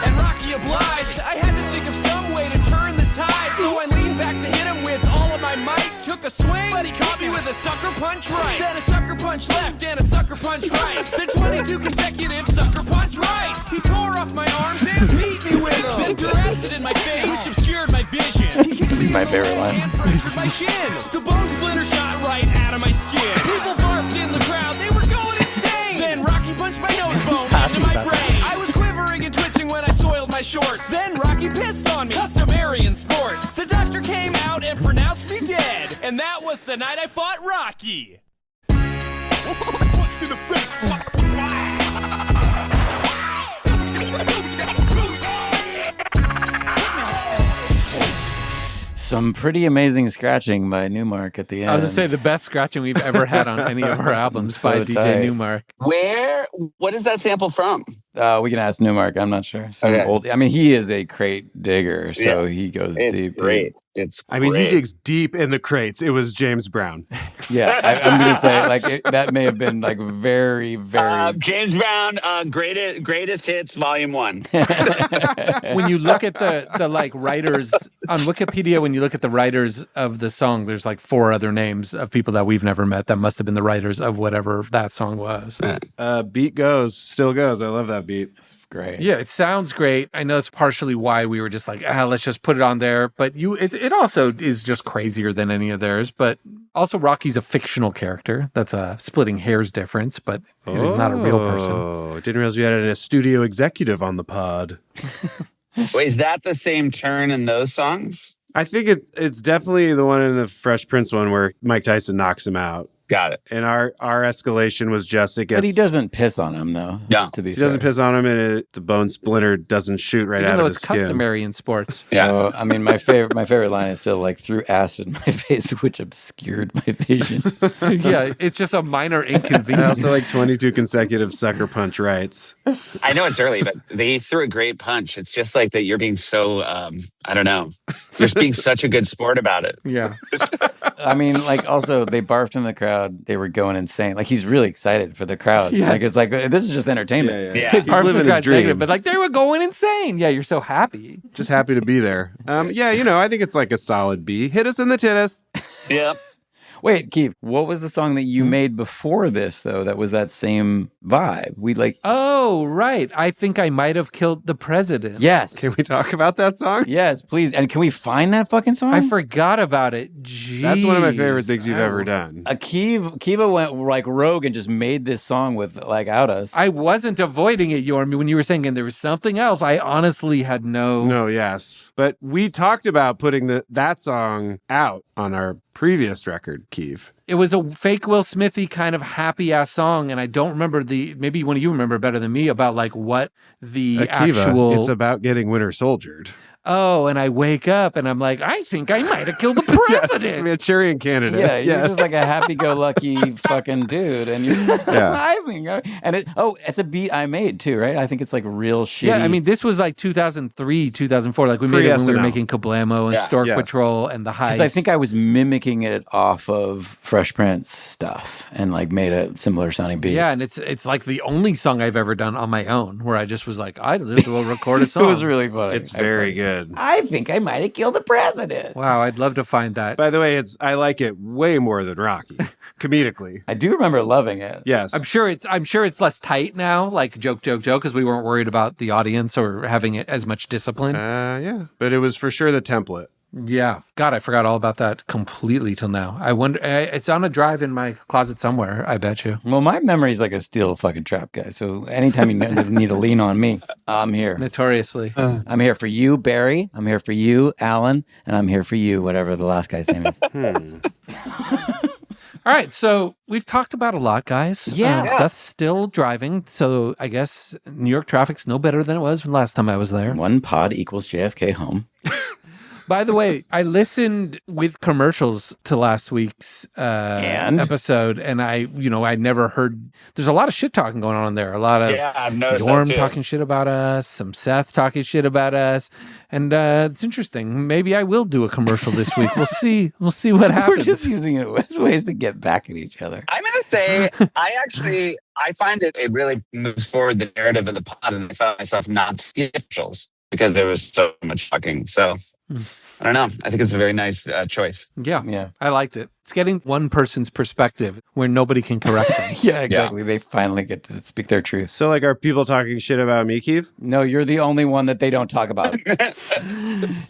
and Rocky obliged. I had to think of some way to turn the tide, so I leaned back to hit him with all of my might. Took a swing, but he caught me with a sucker punch right. Then a sucker punch left and a sucker punch right. Then 22 consecutive sucker punch right. He tore off my arms and beat me with them. Then threw acid in my face, which obscured my vision. He kicked me My in the favorite leg line. and fractured my shin. The bone splinter shot right out of my skin. People barfed in the crowd, they were going insane. Then Rocky punched my nose bone into my brain. I was quivering and twitching when I soiled my shorts. Then Rocky pissed on me, customary in sports. The doctor came out and pronounced me dead. And that was the night I fought Rocky. Punch to the face. Some pretty amazing scratching by Newmark at the end. I was going to say the best scratching we've ever had on any of our albums So by DJ tight. Newmark. What is that sample from? We can ask Newmark. I'm not sure. Some Okay. old. I mean, he is a crate digger, so Yeah. he goes It's deep. great. It's I mean, he great. digs deep in the crates. It was James Brown. Yeah, I'm gonna say like that may have been like very, very. James Brown, greatest hits, volume 1. When you look at the like writers on Wikipedia, when you look at the writers of the song, there's like 4 other names of people that we've never met that must have been the writers of whatever that song was. Beat goes, still goes. I love that beat. It's great. Yeah, it sounds great. I know it's partially why we were just like, let's just put it on there. But it also is just crazier than any of theirs. But also, Rocky's a fictional character. That's a splitting hairs difference, but he's not a real person. Oh, didn't realize we had a studio executive on the pod. Wait, is that the same turn in those songs? I think it's definitely the one in the Fresh Prince one where Mike Tyson knocks him out. Got it. And our escalation was just it gets. But he doesn't piss on him, though. No. To be He doesn't fair. piss on him, and the bone splinter doesn't shoot right Even out though of it's his skin. customary in sports. Yeah. So, I mean, my favorite line is still like threw acid in my face, which obscured my vision. Yeah, it's just a minor I inconvenience. also like 22 consecutive sucker punch rights. I know it's early, but they threw a great punch. It's just like that you're being so, I don't know. You're just being such a good sport about it. Yeah. I mean, like, also, they barfed in the crowd. They were going insane. Like, he's really excited for the crowd. Yeah. Like, it's like, this is just entertainment. Yeah. They He's barfed living the his crowd dream. negative, but like they were going insane. Yeah, you're so happy. Just happy to be there. Yeah, you know, I think it's like a solid B. Hit us in the tittus. Yep. Wait, Keith, what was the song that you made before this, though, that was that same vibe? We like, Oh, right. I think I might have killed the president. yes. Can we talk about that song? Yes, please. And can we find that fucking song? I forgot about it. Jeez. That's one of my favorite things you've ever done. Kiva went like rogue and just made this song without us. I wasn't avoiding it, Yormi, when you were saying and there was something else. I honestly had no. Yes. But we talked about putting that song out on our previous record, Keeve. It was a fake Will Smithy kind of happy ass song, and I don't remember maybe one of you remember better than me about like what the Akiva, actual. it's about getting Winter Soldiered. Oh, and I wake up and I'm like, I think I might have killed the Yes, president. it's a Manchurian candidate. Yeah, you're Yes. just like a happy-go-lucky fucking dude, and you're I think, and it's a beat I made too, right? I think it's like real shitty. Yeah, I mean, this was like 2003, 2004. Like we made it when we were Pre-SNL. making Kablamo and Stork Yes. Patrol and the Heist. because I think I was mimicking it off of Fresh Prince stuff and like made a similar sounding beat. Yeah, and it's like the only song I've ever done on my own where I just was like, I just will record a it song. was really funny. It's very good. I think I might have killed the president. Wow, I'd love to find that. By the way, I like it way more than Rocky, comedically. I do remember loving it. Yes. I'm sure it's less tight now, like joke, because we weren't worried about the audience or having it as much discipline. Yeah. But it was for sure the template. Yeah. God, I forgot all about that completely till now. I wonder, it's on a drive in my closet somewhere, I bet you. Well, my memory's like a steel fucking trap guy. So anytime you need to lean on me, I'm here. Notoriously. I'm here for you, Barry. I'm here for you, Alan. And I'm here for you, whatever the last guy's name is. All right, so we've talked about a lot, guys. Yeah. Seth's still driving, so I guess New York traffic's no better than it was last time I was there. One pod equals JFK home. By the way, I listened with commercials to last week's episode, and I never heard. There's a lot of shit talking going on there. A lot of I've noticed Norm that too. talking shit about us, some Seth talking shit about us, and it's interesting. Maybe I will do a commercial this week. We'll see. We'll see what We're happens. just using it as ways to get back at each other. I'm going to say, I find it really moves forward the narrative of the pod, and I found myself not seeing commercials because there was so much talking. So I don't know. I think it's a very nice choice. Yeah, I liked it. It's getting one person's perspective where nobody can correct them. Yeah, exactly. They finally get to speak their truth. So, like, are people talking shit about me, Keeve? No, you're the only one that they don't talk about.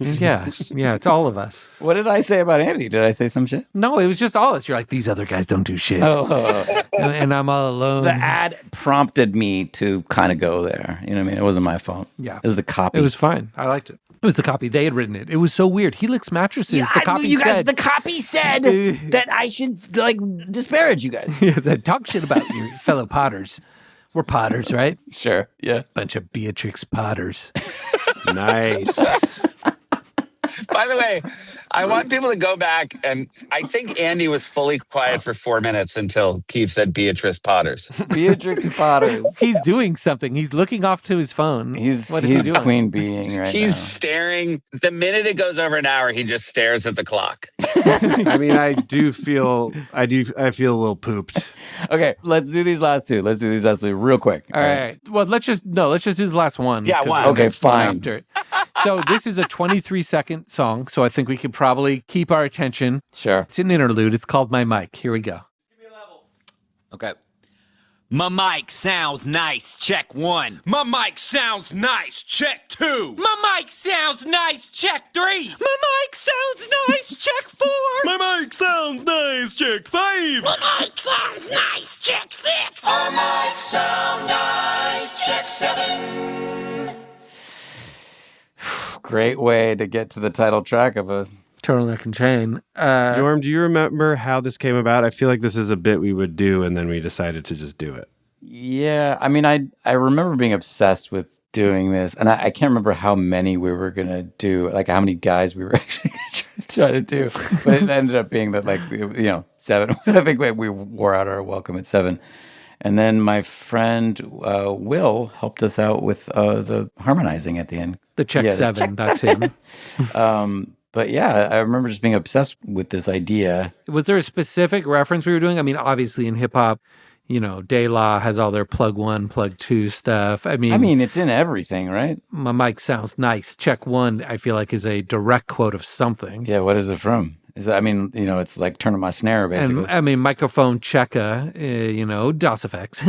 Yeah, it's all of us. What did I say about Andy? Did I say some shit? No, it was just all of us. You're like, these other guys don't do shit. Oh. And I'm all alone. The ad prompted me to kind of go there. You know what I mean? It wasn't my fault. Yeah. It was the copy. It was fine. I liked it. It was the copy. They had written it. It was so weird. He licks mattresses. The copy said. The copy said that I should like disparage you guys. He said, talk shit about your fellow Potters. We're Potters, right? Sure. Yeah. Bunch of Beatrix Potters. Nice. By the way, I want people to go back, and I think Andy was fully quiet for 4 minutes until Keith said Beatrice Potters. Beatrix Potters. He's doing something. He's looking off to his phone. What is he doing? queen being right He's now. staring. The minute it goes over an hour, he just stares at the clock. I mean, I feel a little pooped. Okay, let's do these last two. Real quick. All right. Well, let's just do the last one. Yeah, 'cause one. the Okay, next one fine. After it. So this is a 23-second song, so I think we could probably keep our attention. Sure. It's an interlude. It's called My Mic. Here we go. Okay. My mic sounds nice. Check 1. My mic sounds nice. Check 2. My mic sounds nice. Check 3. My mic sounds nice. Check 4. My mic sounds nice. Check 5. My mic sounds nice. Check 6. My mic sound nice. Check 7. Great way to get to the title track of a Turtleneck Chain. Norm, do you remember how this came about? I feel like this is a bit we would do, and then we decided to just do it. Yeah, I mean, I remember being obsessed with doing this, and I can't remember how many we were gonna do, like how many guys we were actually gonna try to do, but it ended up being that, like, 7. I think we wore out our welcome at 7, and then my friend Will helped us out with the harmonizing at the end. The check 7, that's him. But yeah, I remember just being obsessed with this idea. Was there a specific reference we were doing? I mean, obviously in hip hop, De La has all their plug 1, plug 2 stuff. I mean, it's in everything, right? My mic sounds nice. Check 1, I feel like, is a direct quote of something. Yeah, what is it from? It's like turn on my snare, basically. And microphone checka, DOS effects.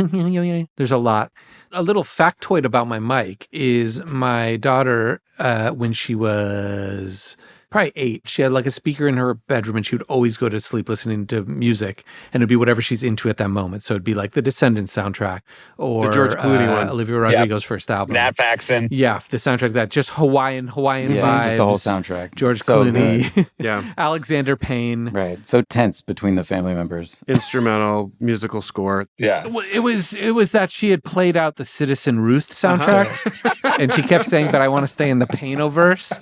There's a lot. A little factoid about my mic is my daughter, when she was probably 8, she had like a speaker in her bedroom, and she would always go to sleep listening to music, and it'd be whatever she's into at that moment. So it'd be like the Descendants soundtrack or the George Clooney one, Olivia Rodrigo's first album. Nat Faxon. Yeah, the soundtrack, that just Hawaiian vibes. Just the whole soundtrack. George So Clooney. good. Yeah. Alexander Payne. Right. So tense between the family members. Instrumental musical score. Yeah. It was that she had played out the Citizen Ruth soundtrack, and she kept saying, "But I want to stay in the Payno-verse,"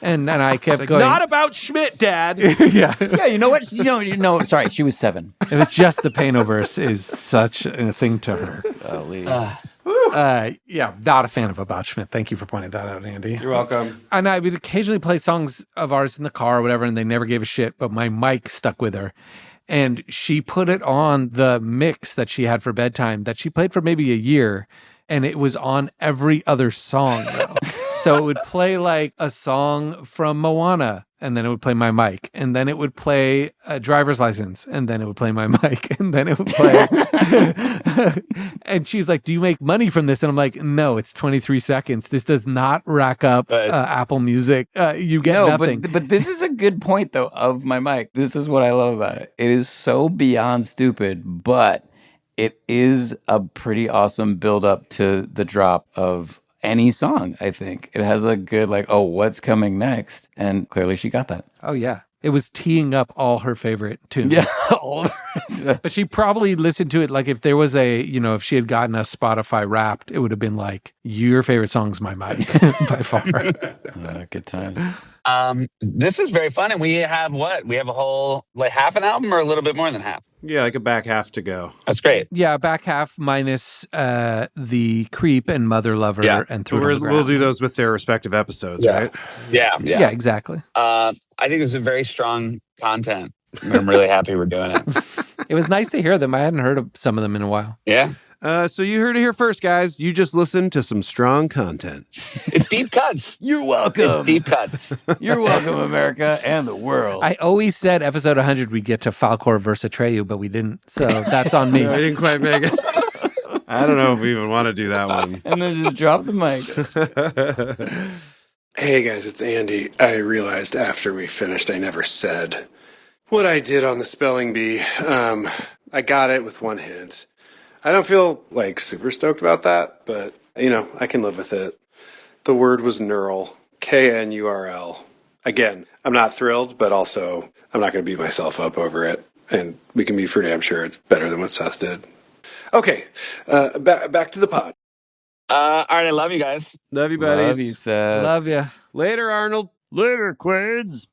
and I kept going, "Not about Schmidt, Dad." Yeah, Yeah, you know what? Sorry, she was 7. it was just the Payno-verse is such a thing to her. Yeah, not a fan of About Schmidt. Thank you for pointing that out, Andy. You're welcome. And I would occasionally play songs of ours in the car or whatever, and they never gave a shit, but my mic stuck with her. And she put it on the mix that she had for bedtime that she played for maybe a year, and it was on every other song, though. So it would play like a song from Moana, and then it would play my mic, and then it would play a driver's license, and then it would play my mic, and then it would play. And she was like, "Do you make money from this?" And I'm like, "No, it's 23 seconds. This does not rack up Apple Music. You get nothing." But this is a good point, though, of my mic. This is what I love about it. It is so beyond stupid, but it is a pretty awesome build up to the drop of any song, I think. It has a good, like, oh, what's coming next? And clearly she got that. Oh, yeah. It was teeing up all her favorite tunes. Yeah, all of it. But she probably listened to it like if there was if she had gotten a Spotify Wrapped, it would have been like, your favorite song's my mic by far. Good times. This is very fun, and we have what? We have a whole half an album or a little bit more than half. Yeah, like a back half to go. That's great. Yeah, back half minus the Creep and Mother Lover and Through It on the Ground. We'll do those with their respective episodes, right? Yeah, Yeah, exactly. I think it was a very strong content. I'm really happy we're doing it. It was nice to hear them. I hadn't heard of some of them in a while. Yeah. So you heard it here first, guys. You just listened to some strong content. It's deep cuts. You're welcome. It's deep cuts. You're welcome, America and the world. I always said episode 100 we'd get to Falcor versus Atreyu, but we didn't. So that's on me. I didn't quite make it. I don't know if we even want to do that one. And then just drop the mic. Hey guys, it's Andy. I realized after we finished I never said what I did on the spelling bee. I got it with one hint. I don't feel like super stoked about that, but I can live with it. The word was knurl. Knurl. Again, I'm not thrilled, but also I'm not going to beat myself up over it. And we can be for damn sure it's better than what Seth did. Okay, back to the pod. All right, I love you guys. Love you, buddies. Love you, Seth. Love you. Later, Arnold. Later, Quids.